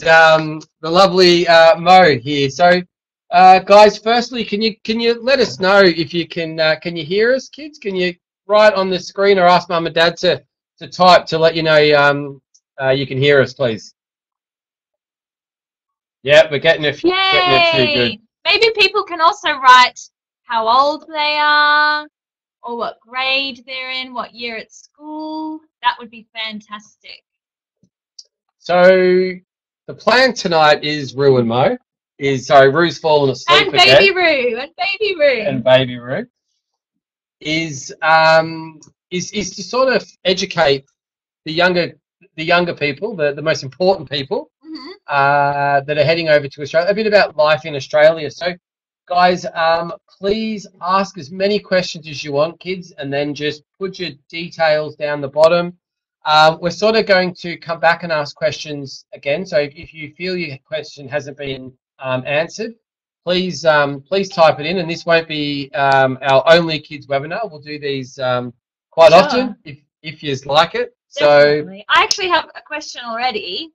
and the lovely Mo here. So, guys, firstly, can you let us know if you can you hear us, kids? Can you write on the screen or ask Mum and Dad to type to let you know you can hear us, please? Yeah, we're getting a few good. Yay! Maybe people can also write how old they are or what grade they're in, what year at school. That would be fantastic. So the plan tonight is Rue and Mo. Rue's fallen asleep And again. Baby Roo, and Baby Roo. And Baby Rue is to sort of educate the younger people, the most important people that are heading over to Australia, a bit about life in Australia. So, guys, please ask as many questions as you want, kids, and then just put your details down the bottom. We're sort of going to come back and ask questions again. So if you feel your question hasn't been answered, please type it in. And this won't be our only kids webinar. We'll do these quite often if you like it. Definitely. So I actually have a question already.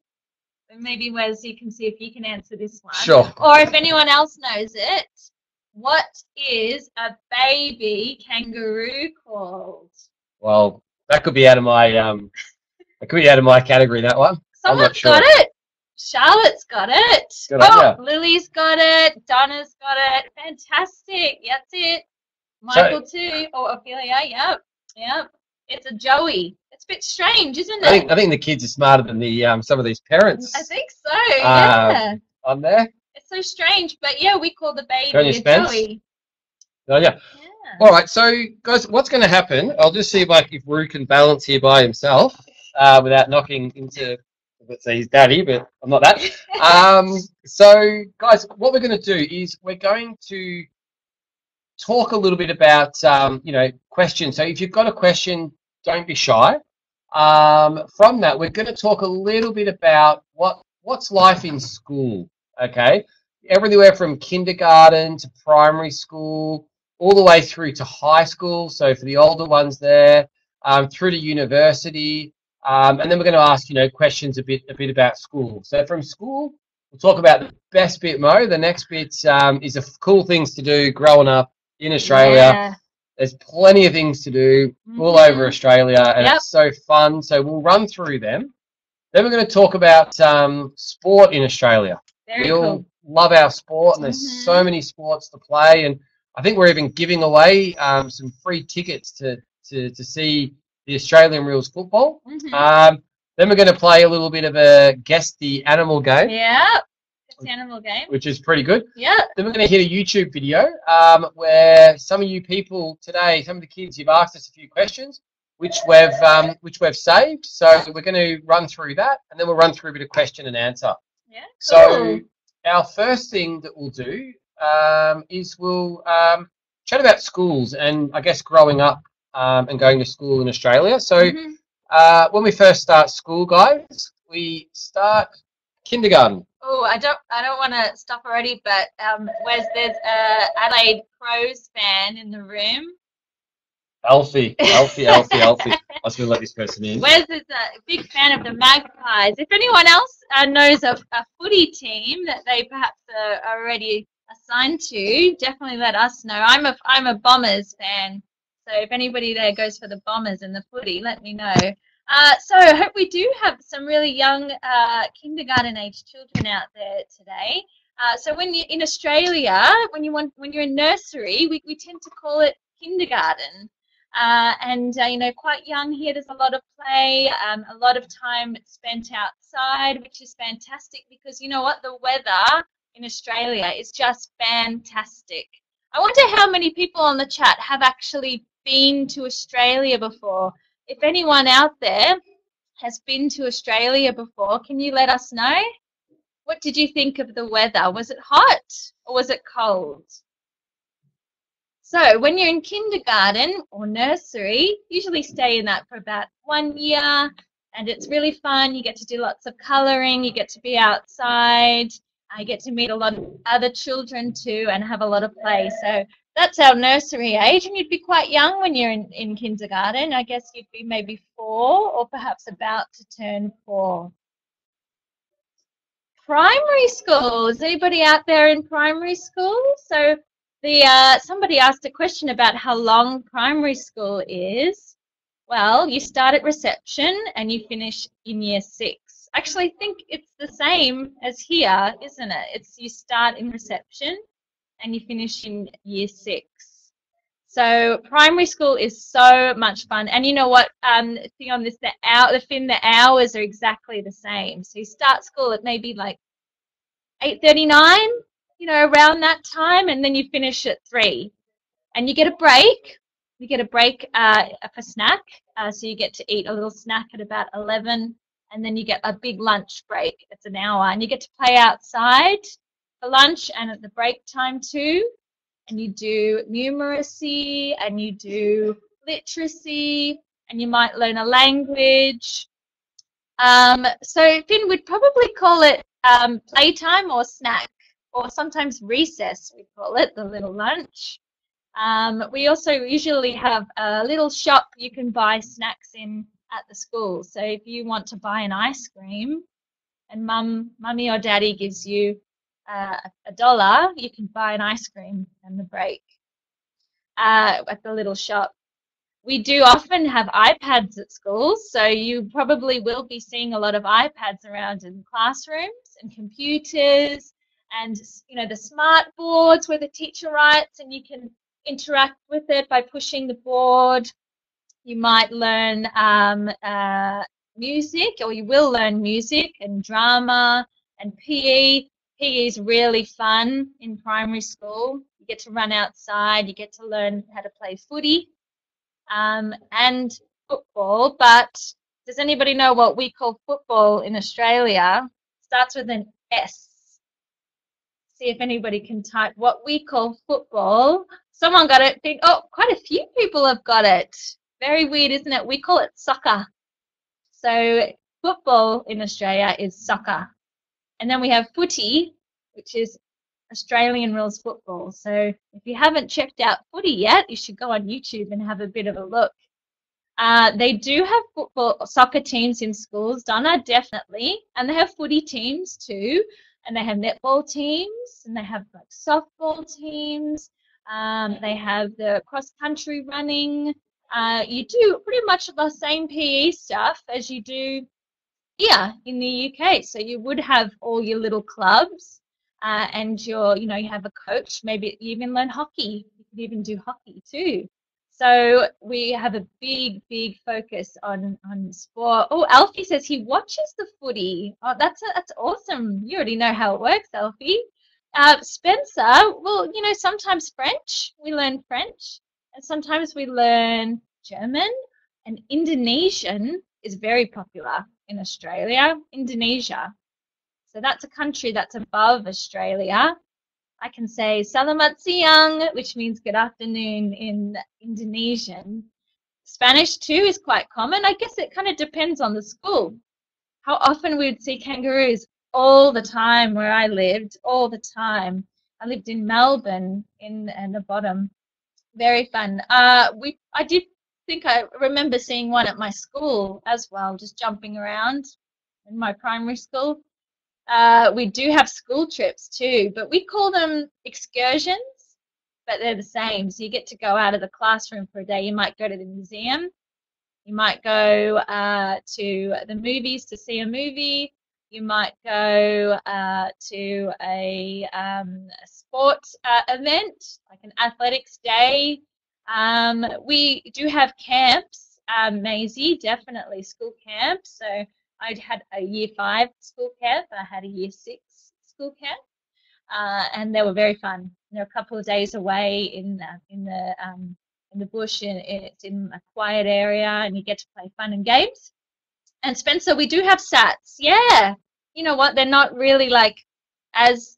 Maybe Wes, you can see if you can answer this one. Sure. Or if anyone else knows it. What is a baby kangaroo called? Well, that could be out of my category. That one. Someone's got it. Charlotte's got it. Good idea. Lily's got it. Donna's got it. Fantastic. That's it. Michael too. Oh, Ophelia. Yep. It's a joey. It's a bit strange, isn't it? I think the kids are smarter than the some of these parents. I think so. Yeah. On there. It's so strange, but yeah, we call the baby a joey. Oh yeah. All right, so guys, what's going to happen? I'll just see if Rue can balance here by himself without knocking into, let's say, his daddy, but I'm not that. So guys, what we're going to do is we're going to talk a little bit about questions. So if you've got a question, don't be shy. From that, we're going to talk a little bit about what's life in school. Okay, everywhere from kindergarten to primary school, all the way through to high school. So for the older ones there, through to university, and then we're going to ask questions a bit about school. So from school, we'll talk about the best bit, Mo. The next bit is the cool things to do growing up in Australia. Yeah. There's plenty of things to do all over Australia, and it's so fun. So we'll run through them. Then we're going to talk about sport in Australia. Very cool. All love our sport, and there's so many sports to play. And I think we're even giving away some free tickets to see the Australian rules football. Then we're going to play a little bit of a guess the animal game. Yeah. The animal game, which is pretty good. Yeah. Then we're going to hit a YouTube video where some of you people today, some of the kids, you've asked us a few questions, which we've saved. So we're going to run through that, and then we'll run through a bit of question and answer. Yeah. Cool. So our first thing that we'll do is we'll chat about schools and I guess growing up and going to school in Australia. So when we first start school, guys, we start kindergarten. Oh, I don't want to stop already, but there's a Adelaide Crows fan in the room. Alfie. I was going to let this person in. Wes is a big fan of the Magpies. If anyone else knows a footy team that they perhaps are already assigned to, definitely let us know. I'm a Bombers fan, so if anybody there goes for the Bombers in the footy, let me know. So I hope we do have some really young kindergarten-age children out there today. So when you're in Australia, when you're in nursery, we tend to call it kindergarten. Quite young here, there's a lot of play, a lot of time spent outside, which is fantastic because you know what? The weather in Australia is just fantastic. I wonder how many people on the chat have actually been to Australia before. If anyone out there has been to Australia before, can you let us know? What did you think of the weather? Was it hot or was it cold? So when you're in kindergarten or nursery, usually stay in that for about 1 year, and it's really fun. You get to do lots of colouring, you get to be outside, you get to meet a lot of other children too and have a lot of play. So that's our nursery age, and you'd be quite young when you're in kindergarten. I guess you'd be maybe 4 or perhaps about to turn 4. primary school. Is anybody out there in primary school? So somebody asked a question about how long primary school is. Well, you start at reception and you finish in year 6. Actually, I think it's the same as here, isn't it? It's you start in reception and you finish in year 6. So primary school is so much fun. And you know what? Thing on this, the hours are exactly the same. So you start school at maybe like 8:39, around that time, and then you finish at 3. And you get a break. You get a break for snack. So you get to eat a little snack at about 11, and then you get a big lunch break. It's an hour, and you get to play outside for lunch and at the break time too. And you do numeracy, and you do literacy, and you might learn a language. So Finn would probably call it playtime or snack, or sometimes recess, we call it, the little lunch. We also usually have a little shop you can buy snacks in at the school. So if you want to buy an ice cream and mummy or daddy gives you $1, you can buy an ice cream in the break at the little shop. We do often have iPads at school, so you probably will be seeing a lot of iPads around in classrooms, and computers, and the smart boards where the teacher writes and you can interact with it by pushing the board. You might learn music, or you will learn music and drama and PE. PE is really fun in primary school. You get to run outside, you get to learn how to play footy and football. But does anybody know what we call football in Australia? It starts with an S. See if anybody can type what we call football. Someone got it. Oh, quite a few people have got it. Very weird, isn't it? We call it soccer. So football in Australia is soccer. And then we have footy, which is Australian rules football. So if you haven't checked out footy yet, you should go on YouTube and have a bit of a look. They do have soccer teams in schools, Donna, definitely. And they have footy teams too. And they have netball teams, and they have like softball teams. They have the cross-country running. You do pretty much the same PE stuff as you do here in the UK. So you would have all your little clubs, and you have a coach. Maybe you even learn hockey. You could even do hockey too. So we have a big, big focus on sport. Oh, Alfie says he watches the footy. Oh, that's awesome. You already know how it works, Alfie. Spencer, well, sometimes French. We learn French, and sometimes we learn German. And Indonesian is very popular in Australia. Indonesia. So that's a country that's above Australia. I can say Selamat siang, which means good afternoon in Indonesian. Spanish too is quite common. I guess it kind of depends on the school. How often we would see kangaroos? All the time where I lived, all the time. I lived in Melbourne in the bottom. Very fun. I remember seeing one at my school as well, just jumping around in my primary school. We do have school trips too, but we call them excursions, but they're the same. So you get to go out of the classroom for a day. You might go to the museum. You might go to the movies to see a movie. You might go to a sports event, like an athletics day. We do have camps, Maisie, definitely school camps. So I had a year 5 school camp. I had a year 6 school camp, and they were very fun. They're a couple of days away in the bush, and it's in a quiet area, and you get to play fun and games. And Spencer, we do have SATs. Yeah, you know what? They're not really as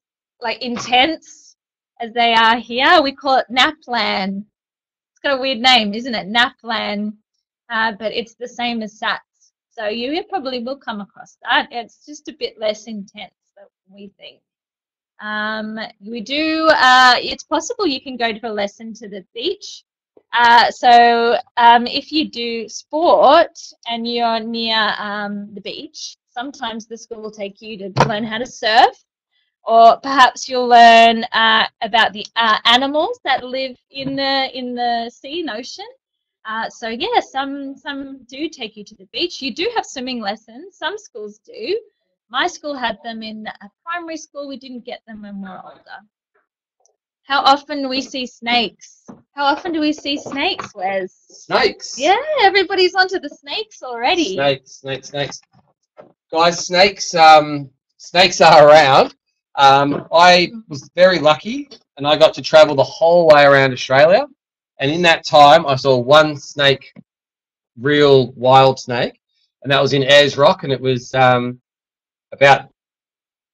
intense as they are here. We call it NAPLAN. It's got a weird name, isn't it? NAPLAN, but it's the same as SATs. So you probably will come across that. It's just a bit less intense than we think. We do. It's possible you can go to a lesson to the beach. So if you do sport and you're near the beach, sometimes the school will take you to learn how to surf, or perhaps you'll learn about the animals that live in the sea and ocean. So yeah, some do take you to the beach. You do have swimming lessons. Some schools do. My school had them in primary school. We didn't get them when we were older. How often do we see snakes? How often do we see snakes, Wes? Snakes. Yeah, everybody's onto the snakes already. Snakes. Guys, snakes are around. I was very lucky, and I got to travel the whole way around Australia. And in that time, I saw one snake, real wild snake, and that was in Ayers Rock, and it was about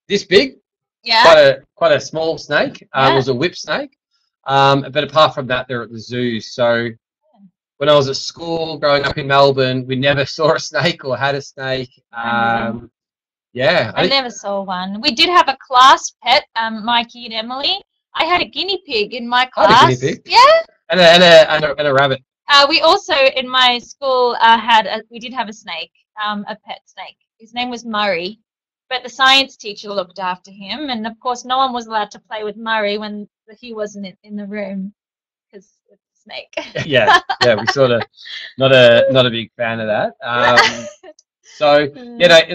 this big. Yeah. Quite a small snake. It was a whip snake. But apart from that, they're at the zoo. So when I was at school growing up in Melbourne, we never saw a snake or had a snake. Yeah. I never saw one. We did have a class pet, Mikey and Emily. I had a guinea pig in my class. I had a guinea pig. Yeah. And a rabbit. We also, in my school, we did have a snake, a pet snake. His name was Murray. But the science teacher looked after him, and of course, no one was allowed to play with Murray when he wasn't in the room because it's a snake. Yeah, we sort of not a big fan of that. So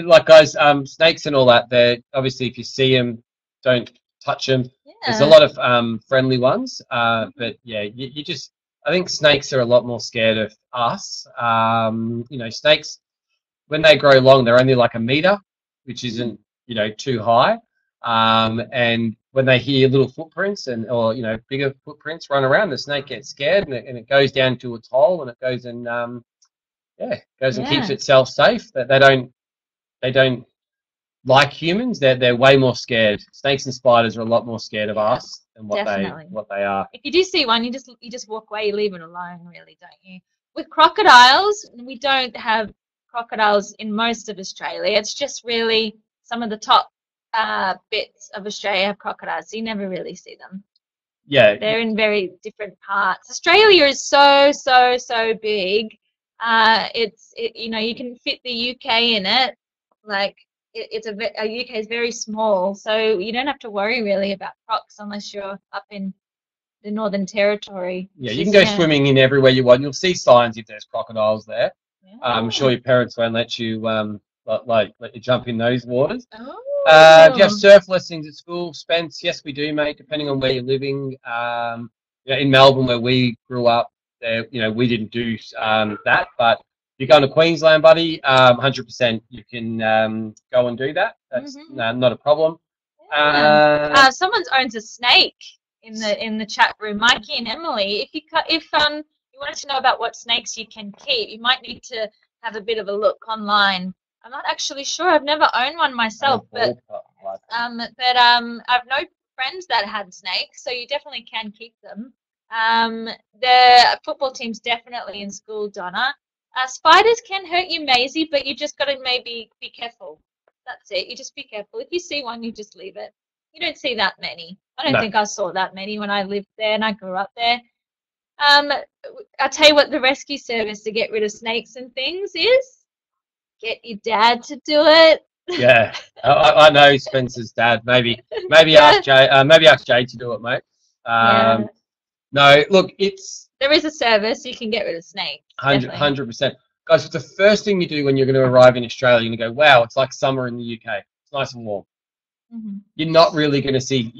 like guys, snakes and all that. They're obviously, if you see them, don't touch them. Yeah. There's a lot of friendly ones, but yeah, you just. I think snakes are a lot more scared of us. Snakes when they grow long, they're only like a meter, which isn't too high, and when they hear little footprints or bigger footprints run around, the snake gets scared and it goes down to its hole and it goes and and keeps itself safe. That they don't like humans. They're way more scared. Snakes and spiders are a lot more scared of us than what they are. If you do see one, you just walk away, you leave it alone, really, don't you? With crocodiles, we don't have crocodiles in most of Australia. It's just really some of the top bits of Australia have crocodiles, so you never really see them. Yeah, they're in very different parts. Australia is so big. You can fit the UK in it. Like UK is very small, so you don't have to worry really about crocs unless you're up in the Northern Territory. Yeah, you can go swimming in everywhere you want. You'll see signs if there's crocodiles there. Yeah. I'm sure your parents won't let you let you jump in those waters. Oh. Do you have surf lessons at school, Spence? Yes, we do, mate. Depending on where you're living. In Melbourne, where we grew up, we didn't do that. But if you're going to Queensland, buddy, 100% you can go and do that. That's not a problem. Yeah. Someone owns a snake in the chat room, Mikey and Emily. If you wanted to know about what snakes you can keep, you might need to have a bit of a look online. I'm not actually sure. I've never owned one myself, but I've known friends that had snakes, so you definitely can keep them. The football team's definitely in school, Donna. Spiders can hurt you, Maisie, but you just got to maybe be careful. That's it. You just be careful. If you see one, you just leave it. You don't see that many. I don't think I saw that many when I lived there and I grew up there. I'll tell you what the rescue service to get rid of snakes and things is. Get your dad to do it. Yeah, I know Spencer's dad. Maybe ask Jay. Maybe ask Jay to do it, mate. No, look, there is a service you can get rid of snakes. 100%. Guys, the first thing you do when you're going to arrive in Australia, you're going to go, wow, it's like summer in the UK. It's nice and warm. Mm-hmm. You're not really going to see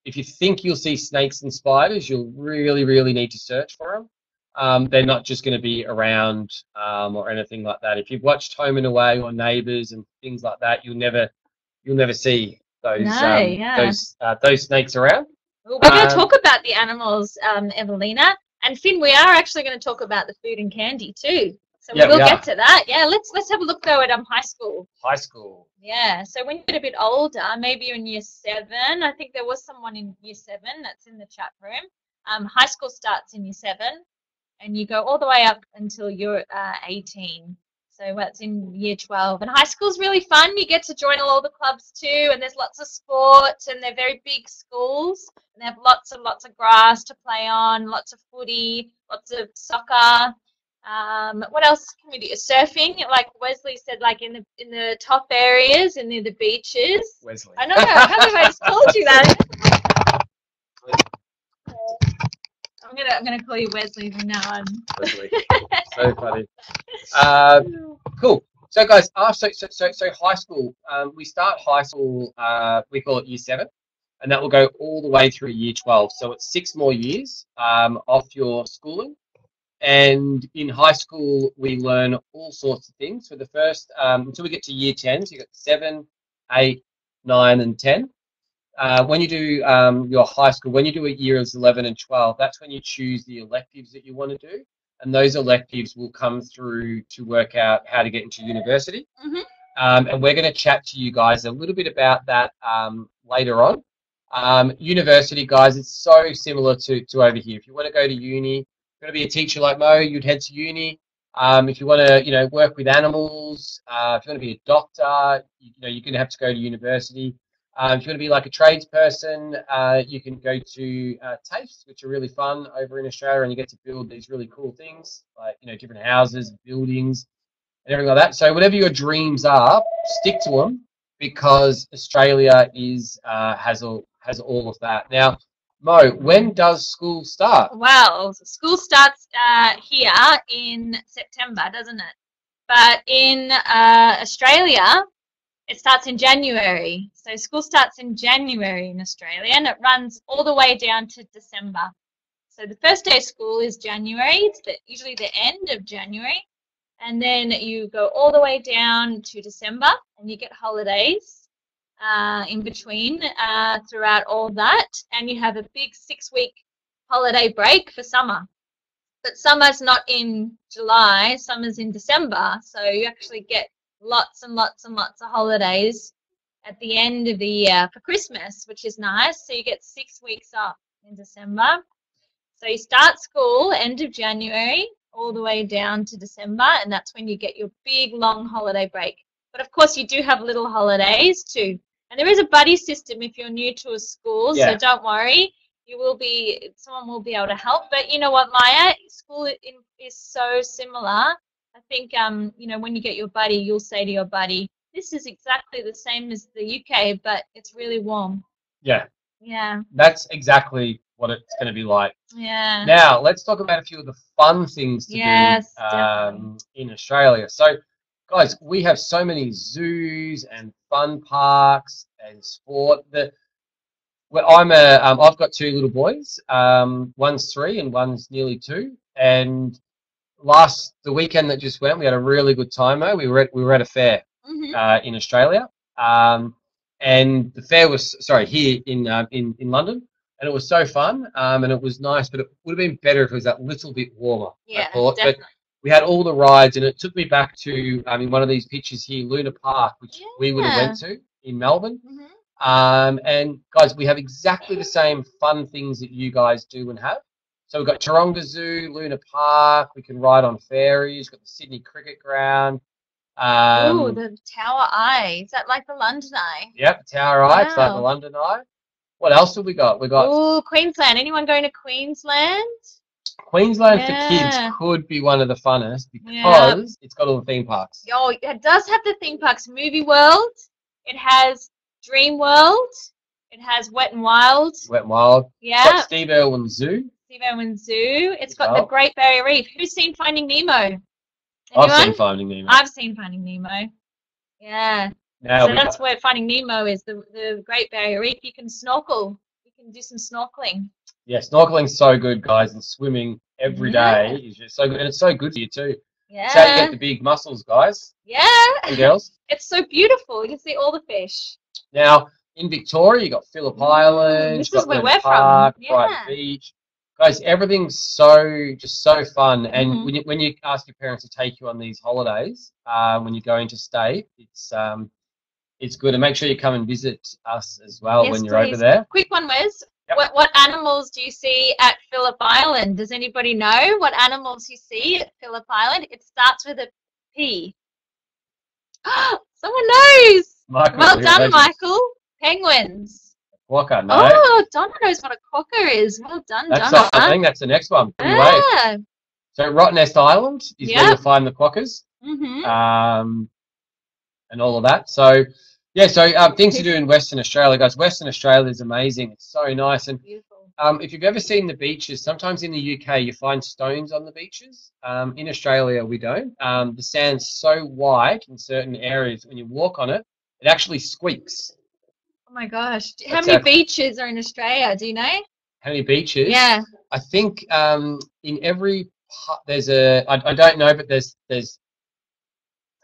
if you think you'll see snakes and spiders, you'll really, really need to search for them. They're not just going to be around or anything like that. If you've watched Home and Away or Neighbours and things like that, you'll never see those snakes around. Well, we're going to talk about the animals, Evelina, and Finn. We are actually going to talk about the food and candy too. So we'll get to that. Yeah, let's have a look though at high school. High school. Yeah. So when you get a bit older, maybe you're in year 7. I think there was someone in year 7 that's in the chat room. High school starts in year 7, and you go all the way up until you're 18. So that's in year 12. And high school's really fun. You get to join all the clubs too, and there's lots of sports, and they're very big schools, and they have lots of grass to play on, lots of footy, lots of soccer. What else can we do? Surfing, like Wesley said, like in the top areas and near the beaches. Wesley. I know. I can't believe I just told you that. I'm gonna call you Wesley from now on. Wesley. So funny. Cool. So guys, so high school. We start high school. We call it year 7, and that will go all the way through year 12. So it's 6 more years off your schooling. And in high school, we learn all sorts of things. For the first, until we get to year 10, so you've got 7, 8, 9, and 10. When you do your high school, when you do a years 11 and 12, that's when you choose the electives that you want to do. And those electives will come through to work out how to get into university. And we're going to chat to you guys a little bit about that later on. University, guys, it's so similar to over here. If you want to go to uni, going to be a teacher like Mo, you'd head to uni. If you want to, work with animals, if you want to be a doctor, you're going to have to go to university. If you want to be like a tradesperson, you can go to TAFEs, which are really fun over in Australia, and you get to build these really cool things, like different houses, buildings, and everything like that. So whatever your dreams are, stick to them, because Australia has all of that. Now, Mo, when does school start? Well, school starts here in September, doesn't it? But in Australia, it starts in January. So school starts in January in Australia, and it runs all the way down to December. So the first day of school is January. It's usually the end of January. And then you go all the way down to December, and you get holidays in between throughout all that, and you have a big 6-week holiday break for summer. But summer's not in July, summer's in December, so you actually get lots and lots and lots of holidays at the end of the year for Christmas, which is nice. So you get 6 weeks off in December. So you start school end of January all the way down to December, and that's when you get your big long holiday break. But of course you do have little holidays too. And there is a buddy system if you're new to a school, so don't worry. Someone will be able to help. But you know what, Maya? School is so similar. I think, when you get your buddy, you'll say to your buddy, this is exactly the same as the UK, but it's really warm. Yeah. Yeah. That's exactly what it's going to be like. Yeah. Now, let's talk about a few of the fun things to do in Australia. So, guys, we have so many zoos and fun parks and sport. I've got 2 little boys. One's 3 and one's nearly 2. And the weekend that just went, we had a really good time. Though we were at a fair in Australia, and the fair was here in London, and it was so fun. And it was nice, but it would have been better if it was that little bit warmer. Yeah, I thought. definitely. But we had all the rides, and it took me back to in one of these pictures here, Luna Park, which we would have went to in Melbourne. And guys, we have exactly the same fun things that you guys do and have. So we've got Taronga Zoo, Luna Park. We can ride on ferries. We've got the Sydney Cricket Ground. The Tower Eye. Is that like the London Eye? Yep, Tower Eye. It's like the London Eye. What else have we got? Queensland. Anyone going to Queensland? Queensland for kids could be one of the funnest because it's got all the theme parks. Oh, it does have the theme parks. Movie World. It has Dream World. It has Wet and Wild. Wet and Wild. Yeah. Got Steve Irwin Zoo. Steve Irwin Zoo. It's got the Great Barrier Reef. Who's seen Finding Nemo? Anyone? I've seen Finding Nemo. I've seen Finding Nemo. Yeah. So that's where Finding Nemo is, the Great Barrier Reef. You can snorkel. You can do some snorkeling. Yeah, snorkeling's so good, guys, and swimming every day is just so good, and it's so good for you too. Yeah. It's how you get the big muscles, guys. Yeah. And girls. It's so beautiful. You can see all the fish. Now, in Victoria, you got Phillip Island. This is where we're from. Bright Beach. Guys, everything's so fun. And when you ask your parents to take you on these holidays, when you're going to stay, it's good. And make sure you come and visit us as well when you're over there. Quick one, Wes. Yep. What animals do you see at Phillip Island? Does anybody know what animals you see at Phillip Island? It starts with a P. Someone knows. Well done, Michael. Penguins. Quokka, no. Oh, Donna knows what a quokka is. Well done, Donna. I think that's the next one. So Rottnest Island is where Yep. you'll find the quokkas, Mm-hmm. and all of that. So yeah, so things to do in Western Australia, guys. Western Australia is amazing. It's so nice. And Beautiful. if you've ever seen the beaches, sometimes in the UK you find stones on the beaches. In Australia we don't. The sand's so white in certain areas when you walk on it, it actually squeaks. Oh my gosh. How That's many how, beaches are in Australia? Do you know? how many beaches? Yeah. I think in every there's I don't know, but there's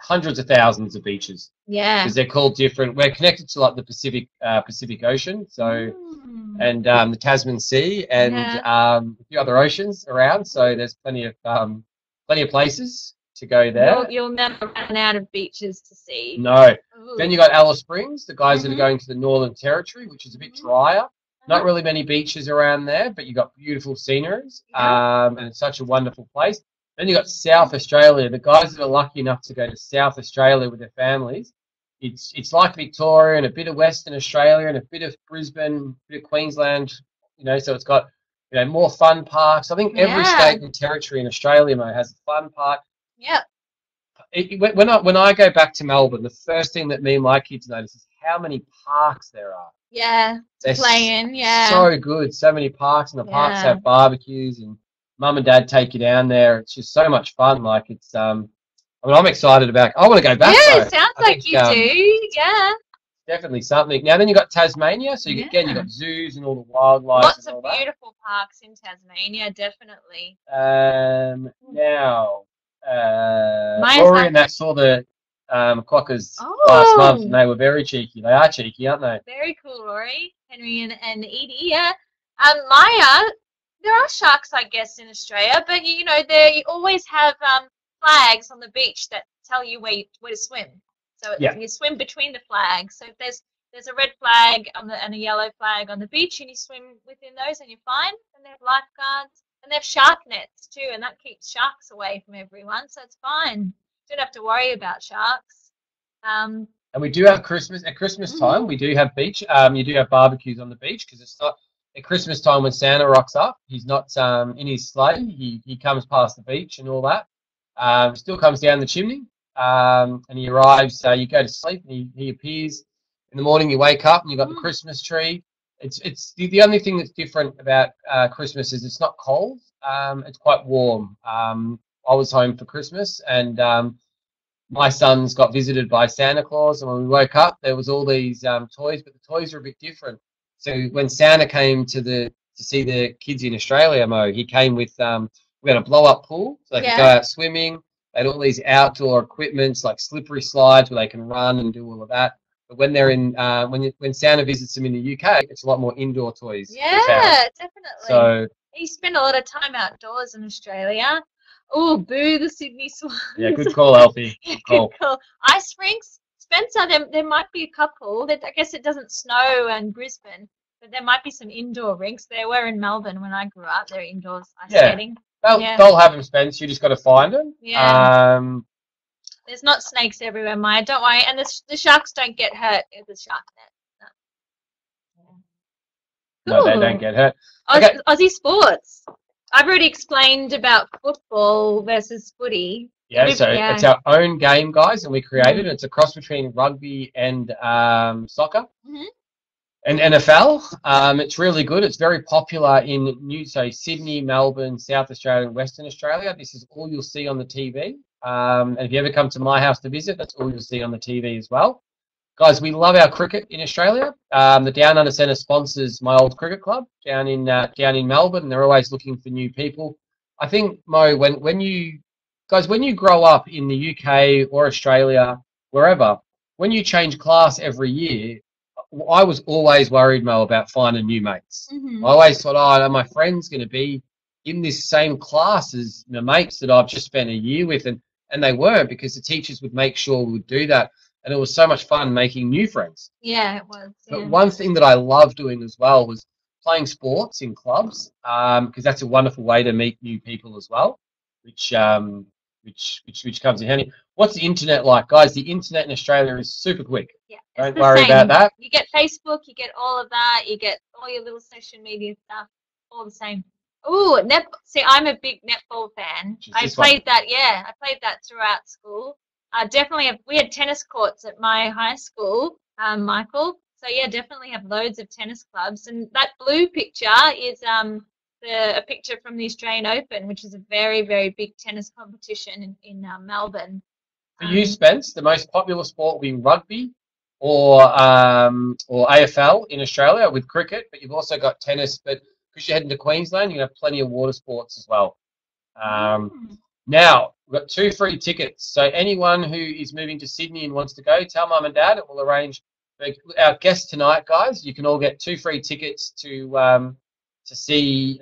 hundreds of thousands of beaches Yeah. because they're called different. We're connected to like the Pacific Ocean, so and the Tasman Sea and a few other oceans around. So there's plenty of places to go there. You'll never run out of beaches to see. No. Ooh. Then you got Alice Springs, the guys that are going to the Northern Territory, which is a bit drier. Not really many beaches around there, but you got beautiful sceneries, and it's such a wonderful place. Then you got South Australia. The guys that are lucky enough to go to South Australia with their families, it's like Victoria and a bit of Western Australia and a bit of Brisbane, a bit of Queensland. You know, so it's got more fun parks. I think every state and territory in Australia, Mo, has a fun park. Yeah. When I go back to Melbourne, the first thing that me and my kids notice is how many parks there are. Yeah, they're playing, so good. So many parks, and the parks have barbecues, and mum and dad take you down there. It's just so much fun. Like it's, I mean, I'm excited about. I want to go back. Yeah, it sounds like you do. Yeah, definitely something. Now then, you got Tasmania, so you got zoos and all the wildlife. Lots of beautiful parks in Tasmania, definitely. Now, Rory and that saw the quokkas last month, and they were very cheeky. They are cheeky, aren't they? Very cool, Rory, Henry, and Edie. Yeah, Maya. There are sharks, I guess, in Australia, but you always have flags on the beach that tell you where to swim. So you swim between the flags. So if there's a red flag and a yellow flag on the beach, and you swim within those, and you're fine. And they have lifeguards, and they have shark nets too, and that keeps sharks away from everyone. So it's fine. Don't have to worry about sharks. And we do have Christmas at Christmas time. We do have beach. You do have barbecues on the beach because it's not at Christmas time when Santa rocks up. He's not in his sleigh. He comes past the beach and all that. Still comes down the chimney, and he arrives. You go to sleep, and he appears in the morning. You wake up, and you've got the Christmas tree. It's the only thing that's different about Christmas is it's not cold. It's quite warm. I was home for Christmas, and my sons got visited by Santa Claus, and when we woke up, there was all these toys, but the toys were a bit different. So when Santa came to see the kids in Australia, Mo, he came with we had a blow-up pool, so they could go out swimming. They had all these outdoor equipments like slippery slides where they can run and do all of that. But when they're in when Santa visits them in the UK, it's a lot more indoor toys. Yeah, definitely. So you spend a lot of time outdoors in Australia. Oh, boo the Sydney Swans. Yeah, good call, Alfie. Good call. Ice rinks, Spencer. There might be a couple. I guess it doesn't snow in Brisbane, but there might be some indoor rinks. There were in Melbourne when I grew up. They're indoors ice skating. They'll have them, Spence. You just got to find them. Yeah. There's not snakes everywhere, Maya. Don't worry. And the sharks don't get hurt with the shark net. No, they don't get hurt. Aussie sports. I've already explained about football versus footy. Yeah, so it's our own game, guys, and we created it. It's a cross between rugby and soccer and NFL. It's really good. It's very popular in Sydney, Melbourne, South Australia, and Western Australia. This is all you'll see on the TV. And if you ever come to my house to visit, that's all you'll see on the TV as well. Guys, we love our cricket in Australia. The Down Under Centre sponsors my old cricket club down in Melbourne, and they're always looking for new people. I think, Mo, when you grow up in the UK or Australia, wherever, when you change class every year, I was always worried, Mo, about finding new mates. I always thought, are my friends going to be in this same class as the mates that I've just spent a year with? And they weren't, because the teachers would make sure we would do that. And it was so much fun making new friends. Yeah, it was. But one thing that I love doing as well was playing sports in clubs, because that's a wonderful way to meet new people as well, which comes in handy. What's the internet like, guys? The internet in Australia is super quick. Yeah, don't worry about that. You get Facebook, you get all of that, you get all your little social media stuff, all the same. Oh, see, I'm a big netball fan. Which is I this one. played that, yeah, I played that throughout school. Definitely we had tennis courts at my high school, Michael. So yeah, definitely have loads of tennis clubs. And that blue picture is a picture from the Australian Open, which is a very, very big tennis competition in Melbourne. For you, Spence, the most popular sport will be rugby or AFL in Australia with cricket, but you've also got tennis. But because you're heading to Queensland, you have plenty of water sports as well. Now, we've got 2 free tickets. So anyone who is moving to Sydney and wants to go, tell Mum and Dad. It will arrange. Our guests tonight, guys, you can all get 2 free tickets to see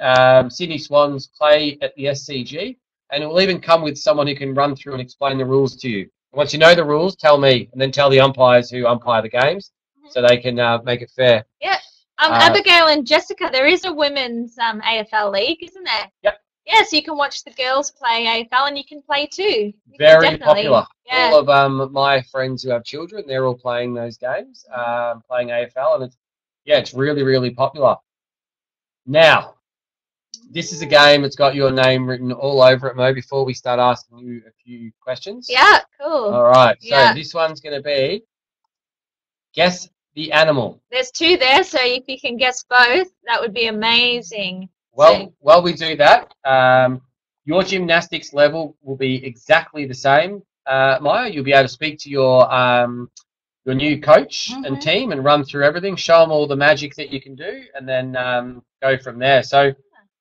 Sydney Swans play at the SCG. And it will even come with someone who can run through and explain the rules to you. Once you know the rules, tell me, and then tell the umpires who umpire the games, so they can make it fair. Yeah. Abigail and Jessica, there is a women's AFL league, isn't there? Yep. Yeah, so you can watch the girls play AFL and you can play too. Very popular. Yeah. All of my friends who have children, they're all playing those games, playing AFL, and it's really, really popular. Now, this is a game that's got your name written all over it, Mo, before we start asking you a few questions. Yeah, cool. All right, so this one's going to be guess the animal. There's 2 there, so if you can guess both, that would be amazing. Well, while we do that, your gymnastics level will be exactly the same, Maya. You'll be able to speak to your new coach and team and run through everything, show them all the magic that you can do, and then go from there. So,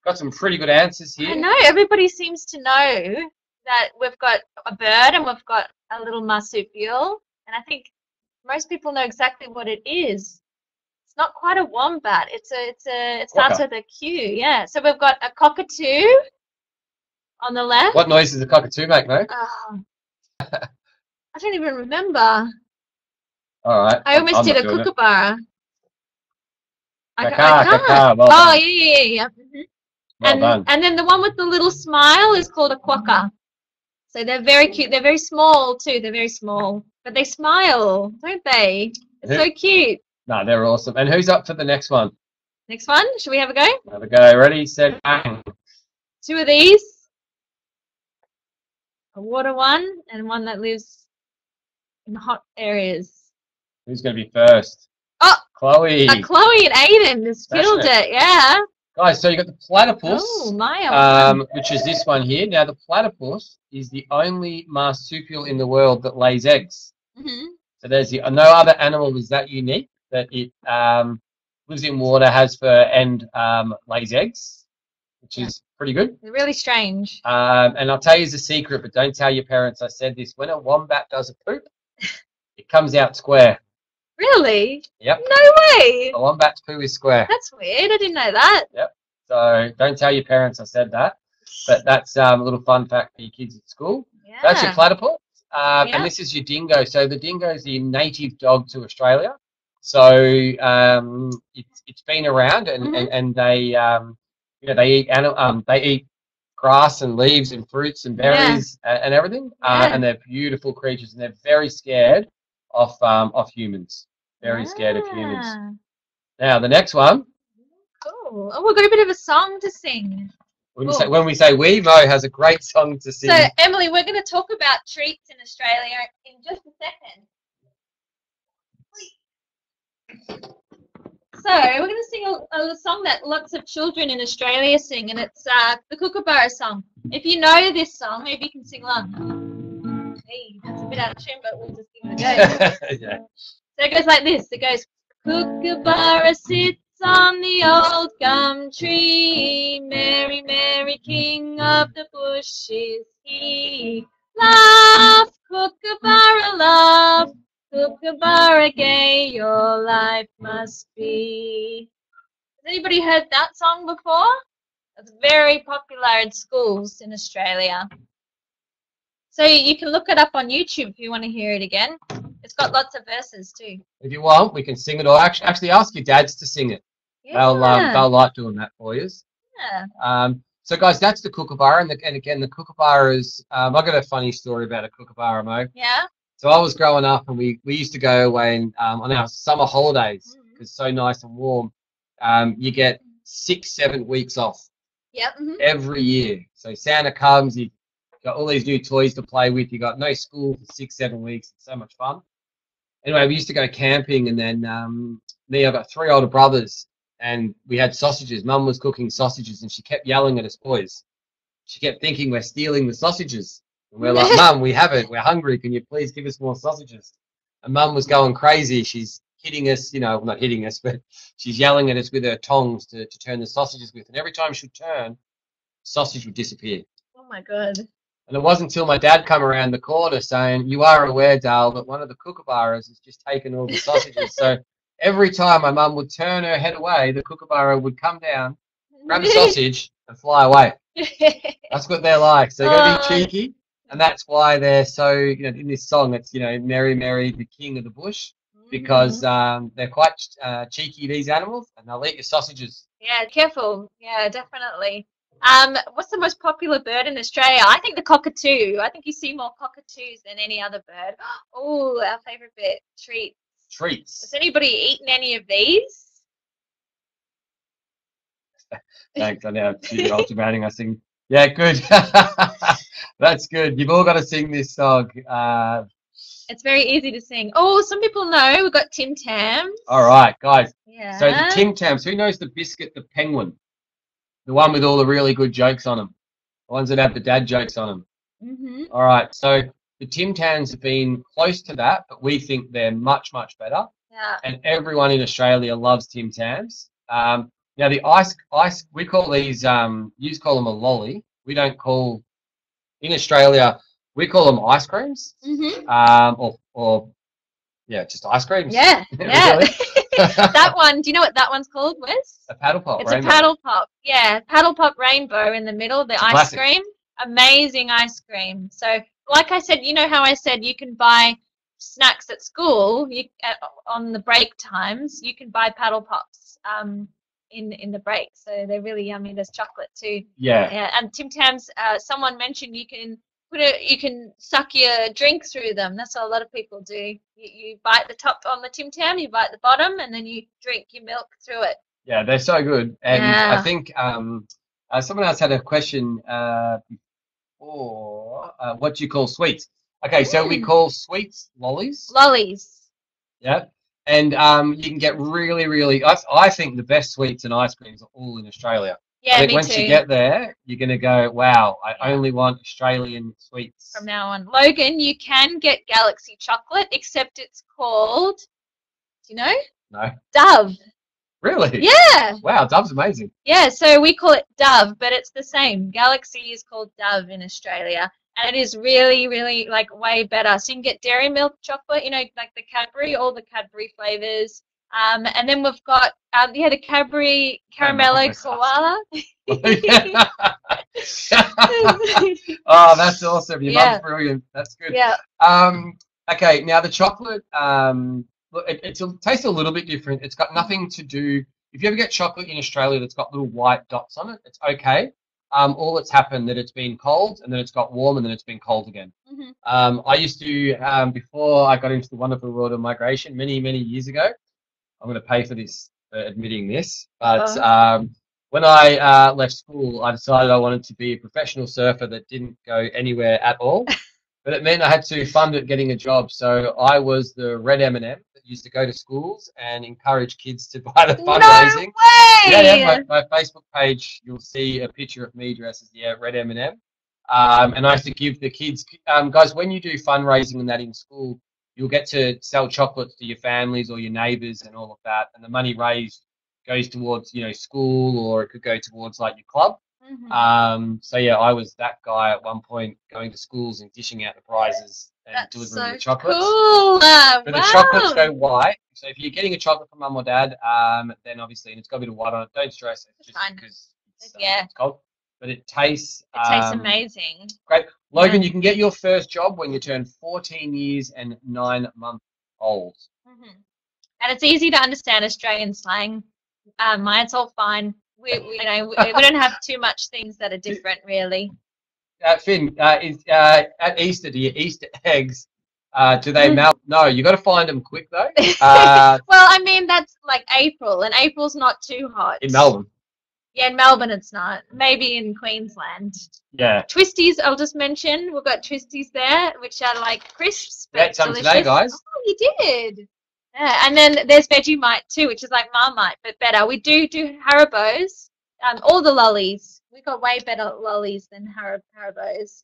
got some pretty good answers here. I know, everybody seems to know that we've got a bird and we've got a little marsupial, and I think most people know exactly what it is. It's not quite a wombat. It starts with a Q. Yeah. So we've got a cockatoo on the left. What noise does a cockatoo make, Mo? Oh, I don't even remember. All right. I almost did a kookaburra. Well oh, done. yeah. Well done. And then the one with the little smile is called a quokka. So they're very cute. They're very small too. They're very small, but they smile, don't they? It's so cute. No, they're awesome. And who's up for the next one? Next one. Should we have a go? Have a go. Ready, set, bang. 2 of these. A water one and one that lives in hot areas. Who's going to be first? Oh, Chloe. Chloe and Aiden just killed it. Yeah. Guys, so you got the platypus. Oh, my. Which is this one here. Now, the platypus is the only marsupial in the world that lays eggs. So there's no other animal is that unique that it lives in water, has fur, and lays eggs, which is pretty good. They're really strange. And I'll tell you the secret, but don't tell your parents I said this. When a wombat does a poop, it comes out square. Really? Yep. No way. A wombat's poo is square. That's weird. I didn't know that. Yep. So don't tell your parents I said that. But that's a little fun fact for your kids at school. Yeah. That's your platypus. And this is your dingo. So the dingo is the native dog to Australia. So it's been around, and they they eat grass and leaves and fruits and berries and everything. And they're beautiful creatures, and they're very scared of humans. Very scared of humans. Now the next one. Cool. Oh, we've got a bit of a song to sing. When we say we, Mo has a great song to sing. So, Emily, we're going to talk about treats in Australia in just a second. So, we're going to sing a song that lots of children in Australia sing, and it's the Kookaburra song. If you know this song, maybe you can sing along. Hey, that's a bit out of tune, but we'll just give it a go. So, it goes like this. It goes, Kookaburra sits on the old gum tree, merry, merry king of the bushes he. Laugh, Kookaburra, laugh, Kookaburra gay, your life must be. Has anybody heard that song before? It's very popular in schools in Australia. So you can look it up on YouTube if you want to hear it again. It's got lots of verses too. If you want, we can sing it, or actually ask your dads to sing it. Yeah. They'll like doing that for you. Yeah. So guys, that's the kookaburra, and again, the kookaburras. I've got a funny story about a kookaburra, Mo. Yeah. So I was growing up, and we used to go away on our summer holidays because it's so nice and warm. You get 6-7 weeks off. Yep. every year. So Santa comes, you've got all these new toys to play with. You got no school for 6, 7 weeks. It's so much fun. Anyway, we used to go camping, and then I've got 3 older brothers, and we had sausages. Mum was cooking sausages, and she kept yelling at us boys. She kept thinking we're stealing the sausages. And we're like, Mum, we haven't. We're hungry. Can you please give us more sausages? And Mum was going crazy. She's hitting us, not hitting us, but she's yelling at us with her tongs to turn the sausages with. And every time she'd turn, sausage would disappear. Oh my God. And it wasn't until my dad come around the corner saying, "You are aware, Dale, that one of the kookaburras has just taken all the sausages." So every time my mum would turn her head away, the kookaburra would come down, grab a sausage, and fly away. That's what they're like. So they're going to be cheeky. And that's why they're so, in this song, it's, Mary, Mary, the king of the bush, because they're quite cheeky, these animals, and they'll eat your sausages. Yeah, careful. Yeah, definitely. What's the most popular bird in Australia? I think the cockatoo. I think you see more cockatoos than any other bird. Oh, our favourite bit, treats. Treats. Has anybody eaten any of these? Thanks. I know you're ultimating. I sing. Yeah, good. That's good. You've all got to sing this song. It's very easy to sing. Oh, some people know. We've got Tim Tams. All right, guys. Yeah. So the Tim Tams. Who knows the biscuit, the penguin? The one with all the really good jokes on them. The ones that have the dad jokes on them. Mm-hmm. All right. So the Tim Tams have been close to that, but we think they're much, much better. Yeah. And everyone in Australia loves Tim Tams. Now the ice, we call these, you call them a lolly. We don't call, in Australia, we call them ice creams. Mm-hmm. Or just ice creams. Yeah, yeah. That one, do you know what that one's called, Wes? A paddle pop. It's rainbow. a paddle pop. Yeah, paddle pop rainbow in the middle, the ice classic. cream. Amazing ice cream. So, like I said, you know how I said you can buy snacks at school on the break times. You can buy paddle pops in the break. So they're really yummy. There's chocolate too. Yeah. Yeah. And Tim Tams, someone mentioned you can you can suck your drink through them. That's what a lot of people do. You bite the top on the Tim Tam, you bite the bottom, and then you drink your milk through it. Yeah, they're so good. And Yeah. I think someone else had a question before. What do you call sweets? Okay, so we call sweets lollies. Lollies. Yeah. And you can get really, really, I think the best sweets and ice creams are all in Australia. Yeah, I think me once too. you get there, you're going to go, wow, I only want Australian sweets. From now on. Logan, you can get Galaxy chocolate, except it's called, do you know? No. Dove. Really? Yeah. Wow, Dove's amazing. Yeah, so we call it Dove, but it's the same. Galaxy is called Dove in Australia. And it is really, really, like, way better. So you can get dairy milk chocolate, like the Cadbury, all the Cadbury flavours. And then we've got, the Cadbury Caramello Koala. Oh, that's awesome. Your Yeah. mum's brilliant. That's good. Yeah. Okay, now the chocolate, look, it tastes a little bit different. It's got nothing to do, if you ever get chocolate in Australia that's got little white dots on it, it's okay. All that's happened that it's been cold and then it's got warm and then it's been cold again. Mm-hmm. I used to, before I got into the wonderful world of migration many, many years ago, I'm going to pay for this, for admitting this, but when I left school, I decided I wanted to be a professional surfer that didn't go anywhere at all, but it meant I had to fund it getting a job. So I was the red M&M that used to go to schools and encourage kids to buy the fundraising. No way! Yeah, my Facebook page, you'll see a picture of me dressed as the red M&M. And I used to give the kids, guys, when you do fundraising and that in school, you'll get to sell chocolates to your families or your neighbours and all of that. And the money raised goes towards, school, or it could go towards like your club. Mm-hmm. So yeah, I was that guy at one point going to schools and dishing out the prizes and That's delivering so the chocolates. cool. But Wow. the chocolates go white. So if you're getting a chocolate from mum or dad, then obviously, and it's got a bit of white on it, don't stress. It's just fine. because it's cold. But it tastes Amazing. great. Logan, Yeah. you can get your first job when you turn 14 years and 9 months old. Mm-hmm. And it's easy to understand Australian slang. It's all fine. We don't have too much things that are different, really. Finn, at Easter, do you Easter eggs? Do they melt? No, you got to find them quick though. Well, I mean that's like April, and April's not too hot In Melbourne. Yeah, in Melbourne it's not. Maybe in Queensland. Yeah. Twisties, I'll just mention. We've got Twisties there, which are like crisps, We had but some delicious. today, guys. Oh, you did. Yeah, and then there's Vegemite too, which is like Marmite, but better. We do Haribos, all the lollies. We got way better lollies than Haribos.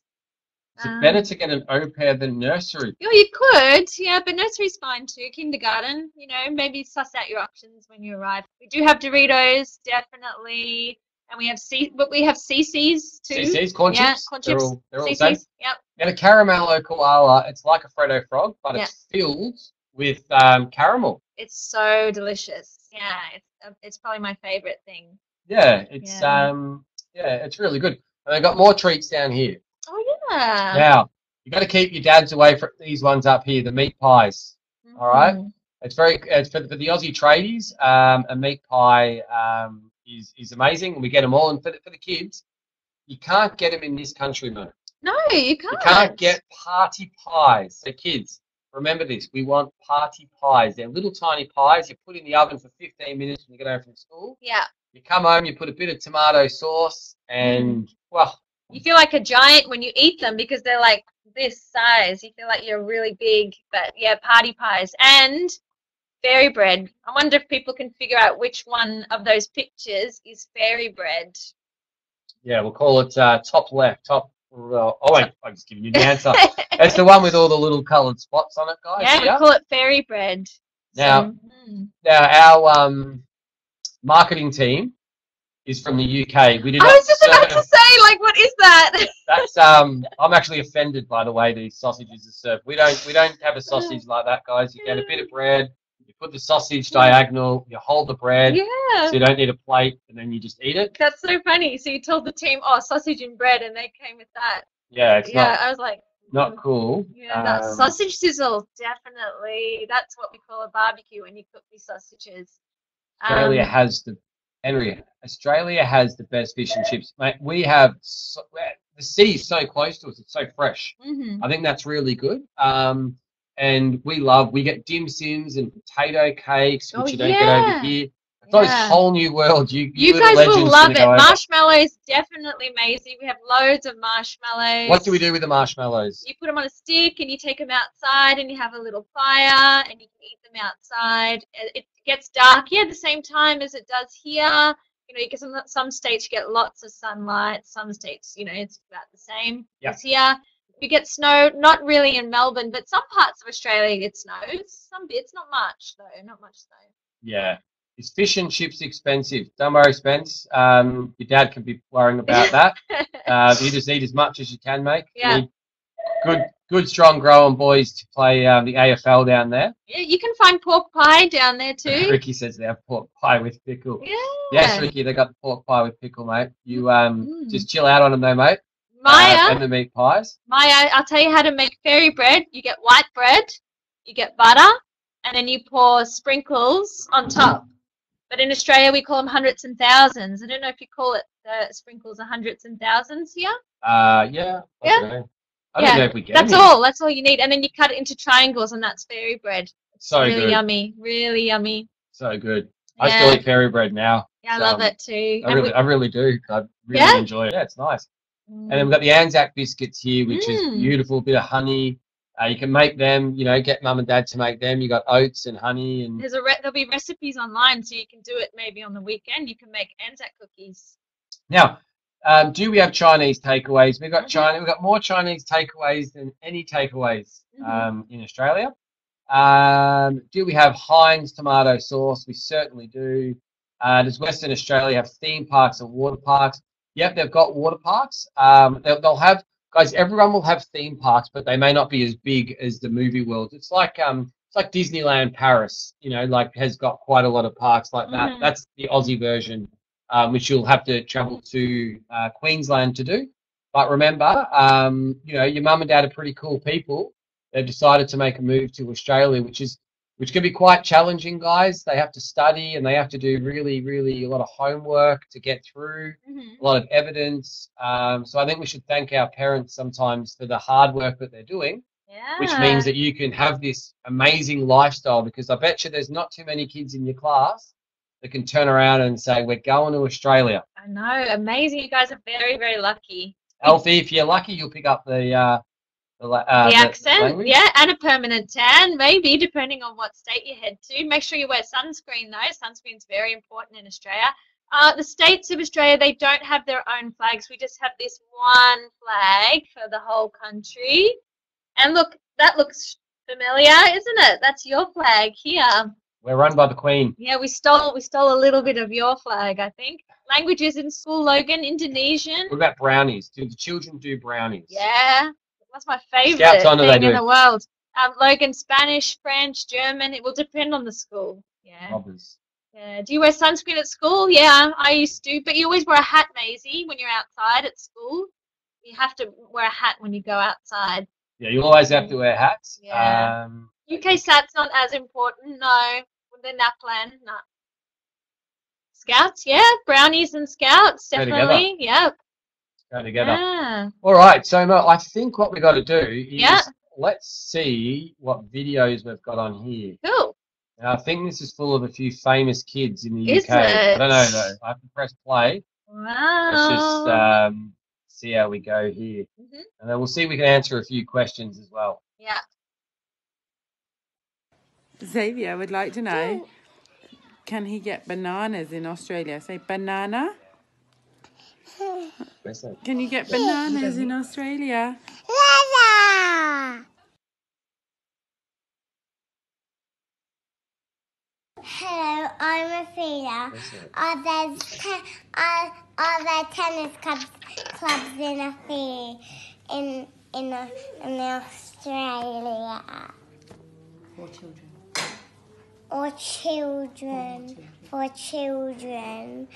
Is it better to get an au pair than nursery? Oh, you could, yeah, but nursery's fine too. Kindergarten, you know, maybe suss out your options when you arrive. We do have Doritos, definitely, and we have CC's too. CC's, corn Yeah, chips. corn They're chips. all the same. CC's, yep. And a caramello koala. It's like a Freddo frog, but Yeah. it's filled with caramel. It's so delicious. Yeah, it's probably my favorite thing. Yeah, it's it's really good. And they've got more treats down here. Oh yeah. Now, you got to keep your dads away from these ones up here, the meat pies. All right, it's for the Aussie tradies. A meat pie is amazing, and we get them all. And for the kids, you can't get them in this country, mate. No, you can't. You can't get party pies. So kids, remember this. We want party pies. They're little tiny pies. You put in the oven for 15 minutes when you get home from school. Yeah. You come home, you put a bit of tomato sauce, and well. You feel like a giant when you eat them because they're like this size. You feel like you're really big. But yeah, party pies and fairy bread. I wonder if people can figure out which one of those pictures is fairy bread. Yeah, we'll call it top left, top. Oh wait, I'm just giving you the answer. It's the one with all the little coloured spots on it, guys. Yeah, we call it fairy bread. Now, our marketing team is from the UK. We do not I was just about to say, like, what is that? That's I'm actually offended by the way these sausages are served. We don't have a sausage like that, guys. You get a bit of bread, you put the sausage diagonal, you hold the bread, so you don't need a plate, and then you just eat it. That's so funny. So you told the team, oh, sausage and bread, and they came with that. Yeah, it's I was like, not cool. Yeah, that sausage sizzle, definitely. That's what we call a barbecue when you cook these sausages. Australia has the best fish and chips, mate. We have the city's so close to us; it's so fresh. I think that's really good. And we get dim sims and potato cakes, which you don't get over here. It's like this whole new world. You guys will love it. Marshmallows, definitely amazing. We have loads of marshmallows. What do we do with the marshmallows? You put them on a stick and you take them outside and you have a little fire and you can eat them outside. It gets dark here at the same time as it does here. You know, you get some states you get lots of sunlight. Some states, you know, it's about the same as here. You get snow, not really in Melbourne, but some parts of Australia it snows. Some bits, not much though, not much snow. Yeah. Is fish and chips expensive? Don't worry, Spence. Your dad can be worrying about that. You just eat as much as you can, mate. Yeah. Good, strong, growing boys to play the AFL down there. Yeah, you can find pork pie down there too. Ricky says they have pork pie with pickle. Yeah. Yes, Ricky, they got the pork pie with pickle, mate. You just chill out on them though, mate. Maya, and the meat pies. Maya, I'll tell you how to make fairy bread. You get white bread, you get butter, and then you pour sprinkles on top. But in Australia, we call them hundreds and thousands. I don't know if you call it the sprinkles are hundreds and thousands here. Yeah. I don't know if we get That's all. That's all you need. And then you cut it into triangles, and that's fairy bread. So really good. Yummy. Really yummy. So good. I still eat fairy bread now. Yeah, I love it too. I really do. I really enjoy it. Yeah, it's nice. And then we've got the Anzac biscuits here, which is beautiful. A bit of honey. You can make them, you know, get mum and dad to make them. You got oats and honey, and there'll be recipes online, so you can do it maybe on the weekend. You can make Anzac cookies. Now, do we have Chinese takeaways? We've got more Chinese takeaways than any takeaways in Australia. Do we have Heinz tomato sauce? We certainly do. Does Western Australia have theme parks and water parks? Yep, they've got water parks. They'll have. Guys, everyone will have theme parks, but they may not be as big as the movie world. It's like Disneyland Paris, you know, like has got quite a lot of parks like that. That's the Aussie version, which you'll have to travel to Queensland to do. But remember, you know, your mum and dad are pretty cool people. They've decided to make a move to Australia, which can be quite challenging, guys. They have to study and they have to do really, really a lot of homework to get through, a lot of evidence. So I think we should thank our parents sometimes for the hard work that they're doing, which means that you can have this amazing lifestyle, because I bet you there's not too many kids in your class that can turn around and say, we're going to Australia. I know, amazing. You guys are very, very lucky. Alfie, if you're lucky, you'll pick up the Accent, language. yeah, and a permanent tan, maybe, depending on what state you head to. Make sure you wear sunscreen, though. Sunscreen's very important in Australia. The states of Australia, they don't have their own flags. We just have this one flag for the whole country. And look, that looks familiar, isn't it? That's your flag here. We're run by the Queen. Yeah, we stole a little bit of your flag, I think. Languages in school, Logan, Indonesian. What about brownies? Do the children do brownies? Yeah, that's my favorite Scouts honour, they thing in do. the world. Logan, Spanish, French, German. It will depend on the school. Yeah. Robbers. Yeah. Do you wear sunscreen at school? Yeah, I used to. But you always wear a hat, Maisie, when you're outside at school. You have to wear a hat when you go outside. Yeah, you always have to wear hats. Yeah. UK SAT's not as important. No. The NAPLAN, no. Scouts, yeah. Brownies and Scouts, Go definitely. Yep. Go together. Yeah. All right, so Mo, I think what we've got to do is Yeah. let's see what videos we've got on here. Cool. Now, I think this is full of a few famous kids in the Is UK. I don't know it? though. I have to press play. Wow. Let's just see how we go here. Mhm. And then we'll see if we can answer a few questions as well. Yeah. Xavier would like to know, can he get bananas in Australia? Say banana. Can you get bananas in Australia? Hello, I'm Athena. Are there tennis clubs in Australia? Or children? For children.